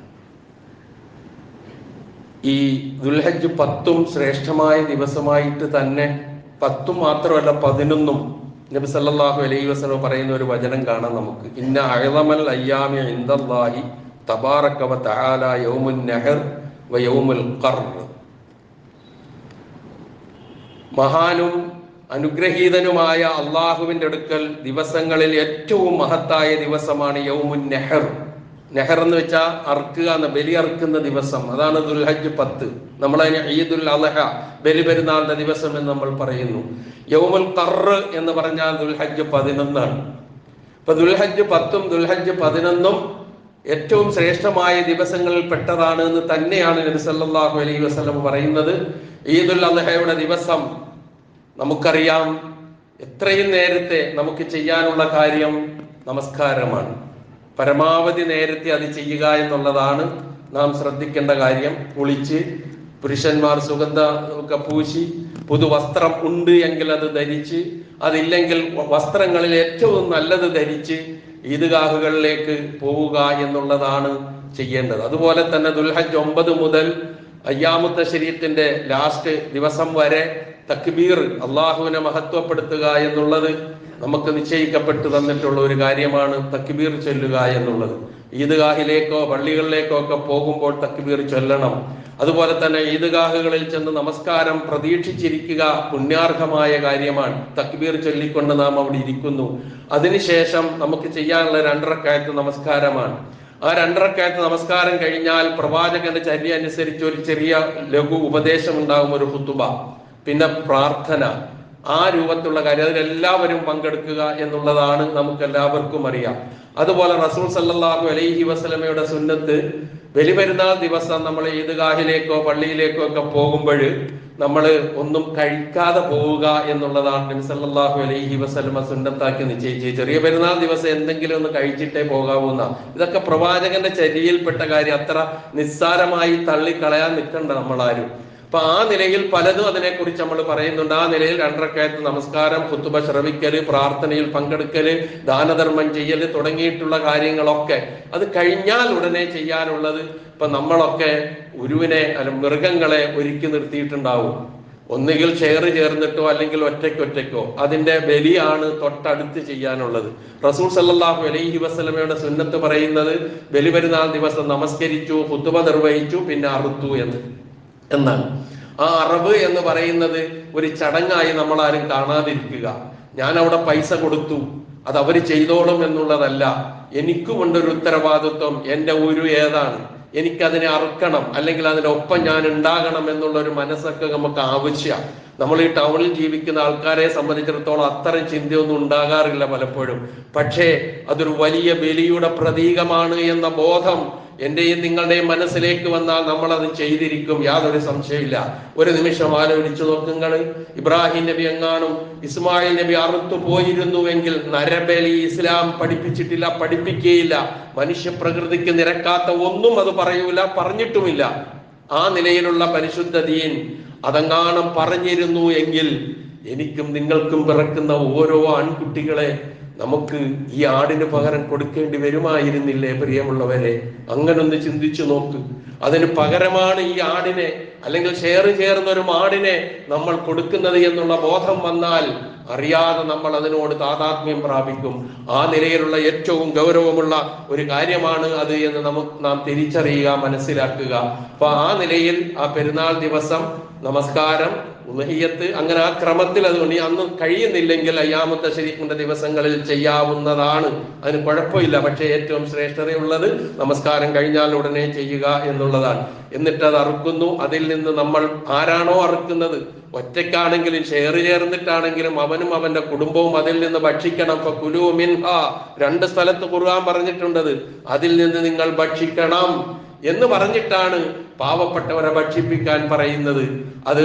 ഈ ദുൽഹജ്ജ് 10 ശ്രേഷ്ഠമായ ദിവസമായിട്ട് തന്നെ 10 മാത്രമല്ല 11 നബി സല്ലല്ലാഹു അലൈഹി വസല്ലം പറയുന്ന ഒരു വചനം കാണാം നമുക്ക്. ഇന്ന അഅ്ളമൽ അയ്യാമി ഇൻദല്ലാഹി തബാറക വ തആല യൗമുൻ നഹർ വ യൗമുൽ ഖർർ. മഹാനും അനുഗ്രഹീതനുമായ അള്ളാഹുവിൻ്റെ അടുക്കൽ ദിവസങ്ങളിൽ ഏറ്റവും മഹത്തായ ദിവസമാണ് യൗമുൻ നെഹർ. നെഹർ എന്ന് വെച്ചാൽ അറുക്കുക എന്ന, ബലി അറുക്കുന്ന ദിവസം. അതാണ് ദുൽഹജ്ജ് 10. നമ്മളതിന് ഈദുൽ അദ്ഹ, ബലി പെരുന്നാളിന്റെ ദിവസം എന്ന് നമ്മൾ പറയുന്നു. യൗമുൽ ഖർർ എന്ന് പറഞ്ഞാൽ ദുൽഹജ്ജ് 11. ഇപ്പൊ ദുൽഹജ്ജ് 10 ദുൽഹജ്ജ് 11 ഏറ്റവും ശ്രേഷ്ഠമായ ദിവസങ്ങളിൽ പെട്ടതാണ് എന്ന് തന്നെയാണ് നബി സല്ലല്ലാഹു അലൈഹി വസല്ലം പറയുന്നത്. ഈദുൽ അദ്ഹയുടെ ദിവസം നമുക്കറിയാം, എത്രയും നേരത്തെ നമുക്ക് ചെയ്യാനുള്ള കാര്യം നമസ്കാരമാണ്. പരമാവധി നേരത്തെ അത് ചെയ്യുക എന്നുള്ളതാണ് നാം ശ്രദ്ധിക്കേണ്ട കാര്യം. കുളിച്ച് പുരുഷന്മാർ സുഗന്ധ ഒക്കെ പൂശി പുതുവസ്ത്രം ഉണ്ട് എങ്കിൽ അത് ധരിച്ച്, അതില്ലെങ്കിൽ വസ്ത്രങ്ങളിൽ ഏറ്റവും നല്ലത് ധരിച്ച് ഈദ്ഗാഹുകളിലേക്ക് പോവുക എന്നുള്ളതാണ് ചെയ്യേണ്ടത്. അതുപോലെ തന്നെ ദുൽഹജ്ജ് 9 മുതൽ അയ്യാമുത്ത ശരീഅത്തിന്റെ ലാസ്റ്റ് ദിവസം വരെ തക്ബീർ, അള്ളാഹുവിനെ മഹത്വപ്പെടുത്തുക എന്നുള്ളത് നമുക്ക് നിശ്ചയിക്കപ്പെട്ടു തന്നിട്ടുള്ള ഒരു കാര്യമാണ്. തക്ബീർ ചൊല്ലുക എന്നുള്ളത് ഈദ്ഗാഹിലേക്കോ പള്ളികളിലേക്കോ ഒക്കെ പോകുമ്പോൾ തക്ബീർ ചൊല്ലണം. അതുപോലെ തന്നെ ഈദ്ഗാഹുകളിൽ ചെന്ന് നമസ്കാരം പ്രതീക്ഷിച്ചിരിക്കുക പുണ്യാർഹമായ കാര്യമാണ്. തക്ബീർ ചൊല്ലിക്കൊണ്ട് നാം അവിടെ ഇരിക്കുന്നു. അതിനുശേഷം നമുക്ക് ചെയ്യാനുള്ള 2 റക്അത്ത് നമസ്കാരമാണ്. ആ 2 റക്അത്ത് നമസ്കാരം കഴിഞ്ഞാൽ പ്രവാചകന്റെ ചര്യ അനുസരിച്ച് ഒരു ചെറിയ ലഘു ഉപദേശം ഉണ്ടാകും, ഒരു ഖുതുബ, പിന്നെ പ്രാർത്ഥന. ആ രൂപത്തിലുള്ള കാര്യം അതിലെല്ലാവരും പങ്കെടുക്കുക എന്നുള്ളതാണ് നമുക്ക് എല്ലാവർക്കും അറിയാം. അതുപോലെ റസൂൽ സല്ലല്ലാഹു അലൈഹി വസല്ലമയുടെ സുന്നത്ത്, ബലിപെരുന്നാൾ ദിവസം നമ്മൾ ഈദ്ഗാഹിലേക്കോ പള്ളിയിലേക്കോ ഒക്കെ പോകുമ്പോൾ നമ്മൾ ഒന്നും കഴിക്കാതെ പോവുക എന്നുള്ളതാണ് നബി സല്ലല്ലാഹു അലൈഹി വസല്ലമ സുന്നത്താക്കി നിശ്ചയിച്ച്. ചെറിയ പെരുന്നാൾ ദിവസം എന്തെങ്കിലും ഒന്ന് കഴിച്ചിട്ടേ പോകാവുന്ന, ഇതൊക്കെ പ്രവാചകന്റെ ചര്യയിൽപ്പെട്ട കാര്യം. അത്ര നിസ്സാരമായി തള്ളിക്കളയാൻ നിൽക്കണ്ട നമ്മളാരും. അപ്പൊ ആ നിലയിൽ പലതും അതിനെക്കുറിച്ച് നമ്മൾ പറയുന്നുണ്ട്. ആ നിലയിൽ 2 റക്അത്ത് നമസ്കാരം, ഖുതുബ ശ്രവിക്കല്, പ്രാർത്ഥനയിൽ പങ്കെടുക്കല്, ദാനധർമ്മം ചെയ്യല് തുടങ്ങിയിട്ടുള്ള കാര്യങ്ങളൊക്കെ അത് കഴിഞ്ഞാൽ ഉടനെ ചെയ്യാനുള്ളത്. ഇപ്പൊ നമ്മളൊക്കെ ഉരുവിനെ അല്ല മൃഗങ്ങളെ ഒരുക്കി നിർത്തിയിട്ടുണ്ടാവും. ഒന്നുകിൽ ചേർന്നിട്ടോ അല്ലെങ്കിൽ ഒറ്റയ്ക്കോ. അതിന്റെ ബലിയാണ് തൊട്ടടുത്ത് ചെയ്യാനുള്ളത്. റസൂൽ സല്ലല്ലാഹു അലൈഹി വസല്ലമയുടെ സുന്നത്ത് പറയുന്നത് ബലിപെരുന്നാൾ ദിവസം നമസ്കരിച്ചു, ഖുതുബ നിർവഹിച്ചു, പിന്നെ അറുത്തു എന്നാണ്. ആ അറബ് എന്ന് പറയുന്നത് ഒരു ചടങ്ങായി നമ്മൾ ആരും കാണാതിരിക്കുക. ഞാൻ അവിടെ പൈസ കൊടുത്തു, അത് അവര് ചെയ്തോളും എന്നുള്ളതല്ല. എനിക്കുമുണ്ടൊരു ഉത്തരവാദിത്വം. എൻ്റെ ഉരു ഏതാണ്, എനിക്കതിനെ അറുക്കണം, അല്ലെങ്കിൽ അതിനൊപ്പം ഞാൻ ഉണ്ടാകണം എന്നുള്ള ഒരു മനസ്സൊക്കെ നമുക്ക് ആവശ്യമാണ്. നമ്മൾ ഈ ടൗണിൽ ജീവിക്കുന്ന ആൾക്കാരെ സംബന്ധിച്ചിടത്തോളം അത്തരം ചിന്തയൊന്നും ഉണ്ടാകാറില്ല പലപ്പോഴും. പക്ഷേ അതൊരു വലിയ ബലിയുടെ പ്രതീകമാണ് എന്ന ബോധം എന്റെയും നിങ്ങളുടെയും മനസ്സിലേക്ക് വന്നാൽ നമ്മൾ അത് ചെയ്തിരിക്കും, യാതൊരു സംശയമില്ല. ഒരു നിമിഷം ആലോചിച്ചു നോക്കുങ്ങൾ. ഇബ്രാഹിം നബി എങ്ങാനും ഇസ്മായിൽ നബി അറുത്തു പോയിരുന്നുവെങ്കിൽ നരബലി ഇസ്ലാം പഠിപ്പിച്ചിട്ടില്ല, പഠിപ്പിക്കുകയില്ല. മനുഷ്യ പ്രകൃതിക്ക് നിരക്കാത്ത ഒന്നും അത് പറയൂല, പറഞ്ഞിട്ടുമില്ല. ആ നിലയിലുള്ള പരിശുദ്ധ ദീൻ അതെങ്ങാനും പറഞ്ഞിരുന്നു എങ്കിൽ എനിക്കും നിങ്ങൾക്കും പിറക്കുന്ന ഓരോ ആൺകുട്ടികളെ നമുക്ക് ഈ ആടിന് പകരം കൊടുക്കേണ്ടി വരുമായിരുന്നില്ലേ പ്രിയമുള്ളവരെ? അങ്ങനൊന്ന് ചിന്തിച്ചു നോക്ക്. അതിന് പകരമാണ് ഈ ആടിനെ, അല്ലെങ്കിൽ ചേർന്ന ഒരു മാടിനെ നമ്മൾ കൊടുക്കുന്നത് എന്നുള്ള ബോധം വന്നാൽ അറിയാതെ നമ്മൾ അതിനോട് താതാത്മ്യം പ്രാപിക്കും. ആ നിലയിലുള്ള ഏറ്റവും ഗൗരവമുള്ള ഒരു കാര്യമാണ് അത് എന്ന് നാം തിരിച്ചറിയുക, മനസ്സിലാക്കുക. അപ്പൊ ആ നിലയിൽ ആ പെരുന്നാൾ ദിവസം നമസ്കാരം, ഉളഹിയത്ത്, അങ്ങനെ ആ ക്രമത്തിൽ അതുകൊണ്ട് അന്ന് കഴിയുന്നില്ലെങ്കിൽ അയ്യാമുത്ത ശരീഅത്തിന്റെ ദിവസങ്ങളിൽ ചെയ്യാവുന്നതാണ്, അതിന് കുഴപ്പമില്ല. പക്ഷെ ഏറ്റവും ശ്രേഷ്ഠതയുള്ളത് നമസ്കാരം കഴിഞ്ഞാൽ ഉടനെ ചെയ്യുക എന്നുള്ളതാണ്. എന്നിട്ട് അത് അറുക്കുന്നു. അതിൽ നിന്ന് നമ്മൾ ആരാണോ അറുക്കുന്നത് ഒറ്റയ്ക്കാണെങ്കിലും ഷെയർ ചേർന്നിട്ടാണെങ്കിലും അവനും അവന്റെ കുടുംബവും അതിൽ നിന്ന് ഭക്ഷിക്കണം. ഫകുലൂ മിൻഹാ, 2 സ്ഥലത്ത് ഖുർആൻ പറഞ്ഞിട്ടുണ്ടത്, അതിൽ നിന്ന് നിങ്ങൾ ഭക്ഷിക്കണം എന്ന് പറഞ്ഞിട്ടാണ് പാവപ്പെട്ടവരെ ഭക്ഷിപ്പിക്കാൻ പറയുന്നത്. അത്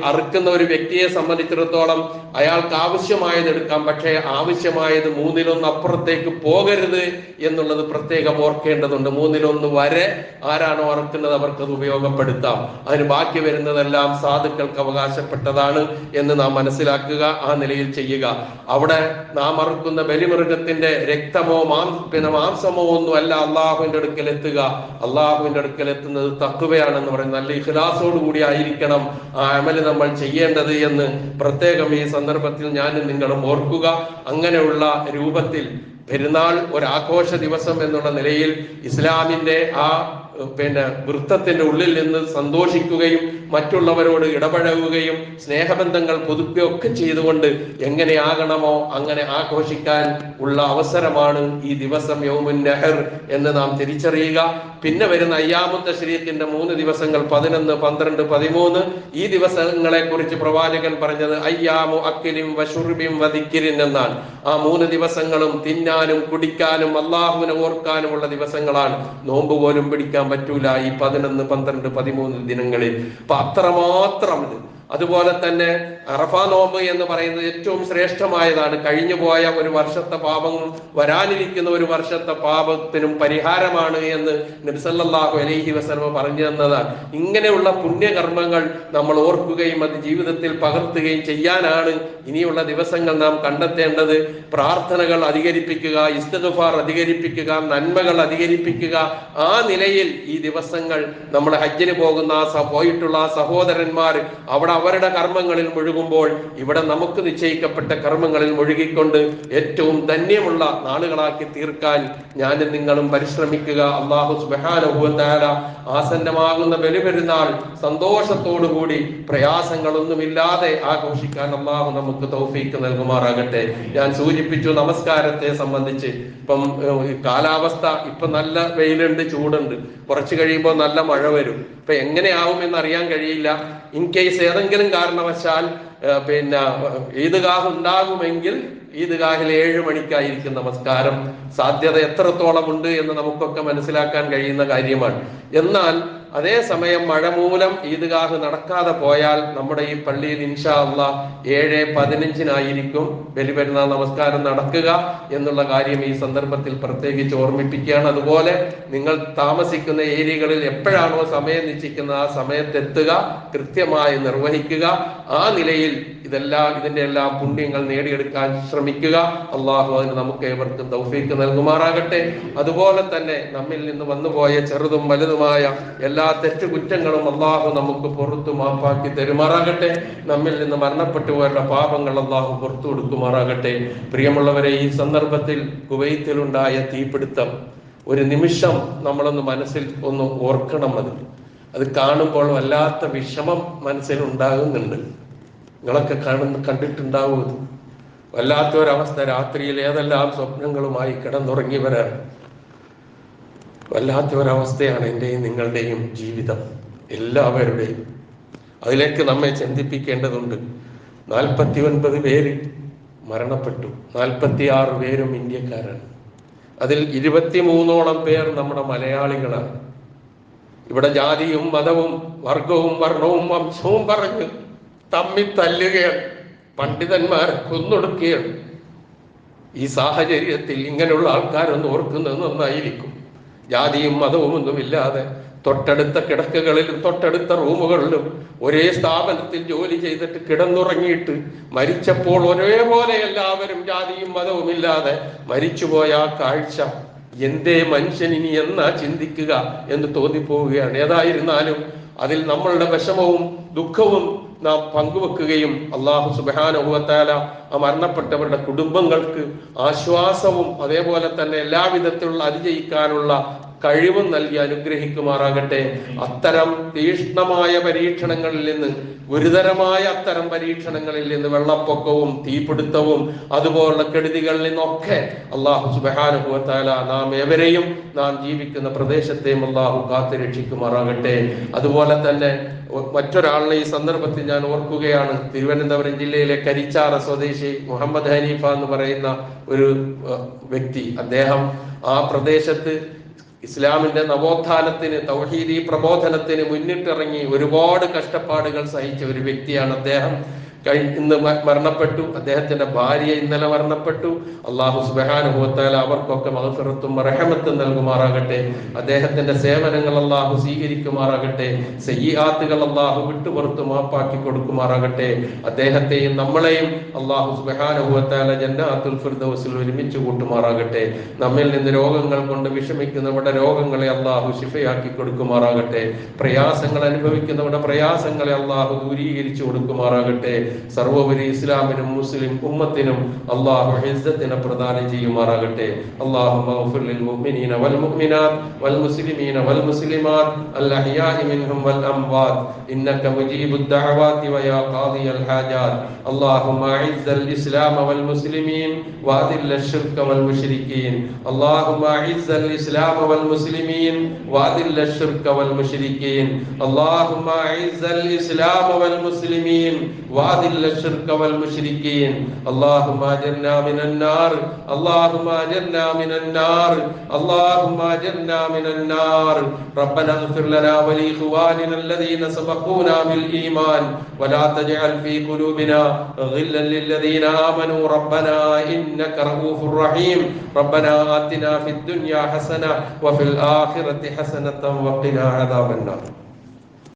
അറുക്കുന്ന ഒരു വ്യക്തിയെ സംബന്ധിച്ചിടത്തോളം അയാൾക്ക് ആവശ്യമായത് എടുക്കാം, പക്ഷേ ആവശ്യമായത് 1/3 അപ്പുറത്തേക്ക് പോകരുത് എന്നുള്ളത് പ്രത്യേകം ഓർക്കേണ്ടതുണ്ട്. 1/3 വരെ ആരാണോ അറുക്കുന്നത് അവർക്കത് ഉപയോഗപ്പെടുത്താം. അതിന് ബാക്കി വരുന്നതെല്ലാം സാധുക്കൾക്ക് അവകാശപ്പെട്ടതാണ് എന്ന് നാം മനസ്സിലാക്കുക, ആ നിലയിൽ ചെയ്യുക. അവിടെ നാം അറുക്കുന്ന ബലിമൃഗത്തിന്റെ രക്തമോ മാംസമോ ഒന്നും അല്ല അള്ളാഹുവിന്റെ അടുക്കൽ എത്തുക. അള്ളാഹുവിന്റെ അടുക്കൽ എത്തുന്നത് തഖ്വയാണെന്ന് പറയുന്നത്. നല്ല ഇഖ്ലാസോട് കൂടി ആയിരിക്കണം ആ അമല് നമ്മൾ ചെയ്യേണ്ടത് എന്ന് പ്രത്യേകം ഈ സന്ദർഭത്തിൽ ഞാൻ നിങ്ങളും ഓർക്കുക. അങ്ങനെയുള്ള രൂപത്തിൽ പെരുന്നാൾ ഒരാഘോഷ ദിവസം എന്നുള്ള നിലയിൽ ഇസ്ലാമിന്റെ ആ വൃത്തത്തിന്റെ ഉള്ളിൽ നിന്ന് സന്തോഷിക്കുകയും മറ്റുള്ളവരോട് ഇടപഴകുകയും സ്നേഹബന്ധങ്ങൾ പുതുക്കുകയൊക്കെ ചെയ്തുകൊണ്ട് എങ്ങനെയാകണമോ അങ്ങനെ ആഘോഷിക്കാൻ ഉള്ള അവസരമാണ് ഈ ദിവസം യൗമുൻ നഹർ എന്ന് നാം തിരിച്ചറിയുക. പിന്നെ വരുന്ന അയ്യാമുത്ത ശരീഅത്തിന്റെ 3 ദിവസങ്ങൾ 11, 12, 13 ഈ ദിവസങ്ങളെ കുറിച്ച് പ്രവാചകൻ പറഞ്ഞത് അയ്യാമു അക്ലിം വശുർബിം വദിക്രിൻ എന്നാണ്. ആ 3 ദിവസങ്ങളും തിന്നാനും കുടിക്കാനും അള്ളാഹുവിനെ ഓർക്കാനുമുള്ള ദിവസങ്ങളാണ്. നോമ്പ് പോലും പിടിക്കാൻ പറ്റൂല ഈ 11, 12, 13 ദിനങ്ങളിൽ. അപ്പൊ അത്രമാത്രം ഇത്. അതുപോലെ തന്നെ അറഫ നോമ്പ് എന്ന് പറയുന്നത് ഏറ്റവും ശ്രേഷ്ഠമായതാണ്. കഴിഞ്ഞു പോയ ഒരു വർഷത്തെ പാപവും വരാനിരിക്കുന്ന ഒരു വർഷത്തെ പാപത്തിനും പരിഹാരമാണ് എന്ന് നബി സല്ലല്ലാഹു അലൈഹി വസല്ലം പറഞ്ഞു തന്നതാണ്. ഇങ്ങനെയുള്ള പുണ്യകർമ്മങ്ങൾ നമ്മൾ ഓർക്കുകയും അത് ജീവിതത്തിൽ പകർത്തുകയും ചെയ്യാനാണ് ഇനിയുള്ള ദിവസങ്ങൾ നാം കണ്ടെത്തേണ്ടത്. പ്രാർത്ഥനകൾ അധികരിപ്പിക്കുക, ഇസ്തിഗ്ഫാർ അധികരിപ്പിക്കുക, നന്മകൾ അധികരിപ്പിക്കുക. ആ നിലയിൽ ഈ ദിവസങ്ങൾ നമ്മൾ ഹജ്ജിന് പോകുന്ന പോയിട്ടുള്ള സഹോദരന്മാർ അവിടെ അവരുടെ കർമ്മങ്ങളിൽ മുഴുകുമ്പോൾ ഇവിടെ നമുക്ക് നിശ്ചയിക്കപ്പെട്ട കർമ്മങ്ങളിൽ മുഴുകിക്കൊണ്ട് ഏറ്റവും ധന്യമുള്ള നാളുകളാക്കി തീർക്കാൻ ഞാനും നിങ്ങളും പരിശ്രമിക്കുക. അല്ലാഹു സുബ്ഹാനഹു വ തആല ആസന്നമാകുന്ന ബലിപെരുന്നാൾ സന്തോഷത്തോടുകൂടി പ്രയാസങ്ങളൊന്നുമില്ലാതെ ആഘോഷിക്കാൻ അല്ലാഹു നമുക്ക് തൗഫീക്ക് നൽകുമാറാകട്ടെ. ഞാൻ സൂചിപ്പിച്ചു നമസ്കാരത്തെ സംബന്ധിച്ച്. ഇപ്പം കാലാവസ്ഥ ഇപ്പൊ നല്ല വെയിലുണ്ട്, ചൂടുണ്ട്, കുറച്ച് കഴിയുമ്പോൾ നല്ല മഴ വരും. ഇപ്പൊ എങ്ങനെയാവുമെന്ന് അറിയാൻ കഴിയില്ല. ഇൻ കേസ് ഏതെങ്കിലും കാരണവശാൽ ഈദ്ഗാഹ് ഉണ്ടാകുമെങ്കിൽ ഈദ്ഗാഹിൽ 7 മണിക്കായിരിക്കും നമസ്കാരം. സാധ്യത എത്രത്തോളം ഉണ്ട് എന്ന് നമുക്കൊക്കെ മനസ്സിലാക്കാൻ കഴിയുന്ന കാര്യമാണ്. എന്നാൽ അതേസമയം മഴ മൂലം ഈദ്ഗാഹ് നടക്കാതെ പോയാൽ നമ്മുടെ ഈ പള്ളിയിൽ ഇൻഷാ അല്ലാഹ് 7:15 ബലിപെരുന്നാൾ നമസ്കാരം നടക്കുക എന്നുള്ള കാര്യം ഈ സന്ദർഭത്തിൽ പ്രത്യേകിച്ച് ഓർമ്മിപ്പിക്കുകയാണ്. അതുപോലെ നിങ്ങൾ താമസിക്കുന്ന ഏരിയകളിൽ എപ്പോഴാണോ സമയം നിശ്ചയിക്കുന്നത് ആ സമയത്തെത്തുക, കൃത്യമായി നിർവഹിക്കുക. ആ നിലയിൽ ഇതിന്റെ എല്ലാ പുണ്യങ്ങൾ നേടിയെടുക്കാൻ ശ്രമിക്കുക. അള്ളാഹു അതിന് നമുക്ക് ഏവർക്കും തൗഫീക്ക് നൽകുമാറാകട്ടെ. അതുപോലെ തന്നെ നമ്മിൽ നിന്ന് വന്നുപോയ ചെറുതും വലുതുമായ എല്ലാ തെറ്റുകുറ്റങ്ങളും അള്ളാഹു നമുക്ക് പുറത്തു മാപ്പാക്കി തരുമാറാകട്ടെ. നമ്മിൽ നിന്ന് മരണപ്പെട്ടുപോയവരുടെ പാപങ്ങൾ അള്ളാഹു പുറത്തു കൊടുക്കുമാറാകട്ടെ. പ്രിയമുള്ളവരെ, ഈ സന്ദർഭത്തിൽ കുവൈത്തിലുണ്ടായ തീപിടുത്തം ഒരു നിമിഷം നമ്മളൊന്ന് മനസ്സിൽ ഒന്ന് ഓർക്കണം. അത് കാണുമ്പോൾ വല്ലാത്ത വിഷമം മനസ്സിൽ ഉണ്ടാകുന്നുണ്ട്. നിങ്ങളൊക്കെ കണ്ടിട്ടുണ്ടാവും. വല്ലാത്തൊരവസ്ഥ. രാത്രിയിൽ ഏതെല്ലാം സ്വപ്നങ്ങളുമായി കിടന്നുറങ്ങിയവരാണ്. വല്ലാത്തൊരവസ്ഥയാണ് എൻ്റെയും നിങ്ങളുടെയും ജീവിതം, എല്ലാവരുടെയും. അതിലേക്ക് നമ്മെ ചിന്തിപ്പിക്കേണ്ടതുണ്ട്. 49 പേര് മരണപ്പെട്ടു, 46 പേരും ഇന്ത്യക്കാരാണ്. അതിൽ 23ഓളം പേർ നമ്മുടെ മലയാളികളാണ്. ഇവിടെ ജാതിയും മതവും വർഗവും വർണ്ണവും വംശവും പറഞ്ഞ് തമ്മിൽ തല്ലുകയാണ്, പണ്ഡിതന്മാരെ കൊന്നൊടുക്കുകയാണ്. ഈ സാഹചര്യത്തിൽ ഇങ്ങനെയുള്ള ആൾക്കാരൊന്ന് ഓർക്കുന്നത് നന്നായിരിക്കും. ജാതിയും മതവും ഒന്നുമില്ലാതെ തൊട്ടടുത്ത കിടക്കകളിലും തൊട്ടടുത്ത റൂമുകളിലും ഒരേ സ്ഥാപനത്തിൽ ജോലി ചെയ്തിട്ട് കിടന്നുറങ്ങിയിട്ട് മരിച്ചപ്പോൾ ഒരേപോലെ എല്ലാവരും ജാതിയും മതവും ഇല്ലാതെ മരിച്ചുപോയ ആ കാഴ്ച എന്തേ മനുഷ്യൻ ഇനി എന്നാ ചിന്തിക്കുക എന്ന് തോന്നിപ്പോവുകയാണ്. ഏതായിരുന്നാലും അതിൽ നമ്മളുടെ വിഷമവും ദുഃഖവും നാം പങ്കുവെക്കുകയും അല്ലാഹു സുബ്ഹാനഹു വ തആല ആ മരണപ്പെട്ടവരുടെ കുടുംബങ്ങൾക്ക് ആശ്വാസവും അതേപോലെ തന്നെ എല്ലാവിധത്തിലുള്ള അതിജയിക്കാനുള്ള കഴിവും നൽകി അനുഗ്രഹിക്കുമാറാകട്ടെ. അത്തരം തീഷ്ണമായ പരീക്ഷണങ്ങളിൽ നിന്ന്, ഗുരുതരമായ അത്തരം പരീക്ഷണങ്ങളിൽ നിന്ന്, വെള്ളപ്പൊക്കവും തീപിടുത്തവും അതുപോലുള്ള കെടുതികളിൽ നിന്നൊക്കെ അല്ലാഹു സുബ്ഹാനഹു വ തആല നാം ഏവരെയും നാം ജീവിക്കുന്ന പ്രദേശത്തെയും അല്ലാഹു കാത്തുരക്ഷിക്കുമാറാകട്ടെ. അതുപോലെ തന്നെ മറ്റൊരാളിനെ ഈ സന്ദർഭത്തിൽ ഞാൻ ഓർക്കുകയാണ്. തിരുവനന്തപുരം ജില്ലയിലെ കരിച്ചാറ സ്വദേശി മുഹമ്മദ് ഹനീഫ എന്ന് പറയുന്ന ഒരു വ്യക്തി. അദ്ദേഹം ആ പ്രദേശത്ത് ഇസ്ലാമിന്റെ നവോത്ഥാനത്തിന്, തൗഹീദി പ്രബോധനത്തിന് മുന്നിട്ടിറങ്ങി ഒരുപാട് കഷ്ടപ്പാടുകൾ സഹിച്ച ഒരു വ്യക്തിയാണ് അദ്ദേഹം. ഇന്ന് മരണപ്പെട്ടു. അദ്ദേഹത്തിന്റെ ഭാര്യ ഇന്നലെ മരണപ്പെട്ടു. അല്ലാഹു സുബ്ഹാനഹു വ തആല അവർക്കൊക്കെ മഗ്ഫിറത്തും റഹ്മത്തും നൽകുമാറാകട്ടെ. അദ്ദേഹത്തിന്റെ സേവനങ്ങൾ അല്ലാഹു സ്വീകരിക്കുമാറാകട്ടെ. സയ്യിആത്തുകൾ അല്ലാഹു വിട്ടുപുറത്ത് മാപ്പാക്കി കൊടുക്കുമാറാകട്ടെ. അദ്ദേഹത്തെയും നമ്മളെയും അല്ലാഹു സുബ്ഹാനഹു വ തആല ജന്നാത്തുൽ ഫിർദൗസിൽ ഒരുമിച്ച് കൂട്ടുമാറാകട്ടെ. നമ്മിൽ നിന്ന് രോഗങ്ങൾ കൊണ്ട് വിഷമിക്കുന്നവരുടെ രോഗങ്ങളെ അല്ലാഹു ശിഫയാക്കി കൊടുക്കുമാറാകട്ടെ. പ്രയാസങ്ങൾ അനുഭവിക്കുന്നവരുടെ പ്രയാസങ്ങളെ അല്ലാഹു ദൂരീകരിച്ചു കൊടുക്കുമാറാകട്ടെ. സർവോപരി ഇസ്ലാമിനും മുസ്ലിം ഉമ്മത്തിനും അല്ലാഹു ഇസ്സത്തിനെ പ്രദാനം ചെയ്യുമാറാകട്ടെ. അല്ലാഹുമ്മ ഗ്ഫിർ ലിൽ മുഅ്മിനീന വൽ മുഅ്മിനാത്ത് വൽ മുസ്ലിമീന വൽ മുസ്ലിമാത്ത് അൽ അഹ്യാഇ മിൻഹും വൽ അംവാത്ത് ഇന്നക മുജീബുദ് ദഅവാതി വയാ ഖാദിയൽ ഹാജാത്ത്. അല്ലാഹുമ്മ അഇസ്സൽ ഇസ്ലാമ വൽ മുസ്ലിമീൻ വഅദിൽ അശ്ശിർക വൽ മുശ്രിക്കീൻ. അല്ലാഹുമ്മ അഇസ്സൽ ഇസ്ലാമ വൽ മുസ്ലിമീൻ വഅദിൽ അശ്ശിർക വൽ മുശ്രിക്കീൻ. അല്ലാഹുമ്മ അഇസ്സൽ ഇസ്ലാമ വൽ മുസ്ലിമീൻ وأذل الشرك والمشركين. اللهم أجرنا من النار. اللهم أجرنا من النار. اللهم أجرنا من النار. ربنا اغفر لنا ولإخواننا الذين سبقونا بالإيمان ولا تجعل في قلوبنا غلا للذين آمنوا ربنا إنك رؤوف رحيم. ربنا آتنا في الدنيا حسنة وفي الآخرة حسنة وقنا عذاب النار.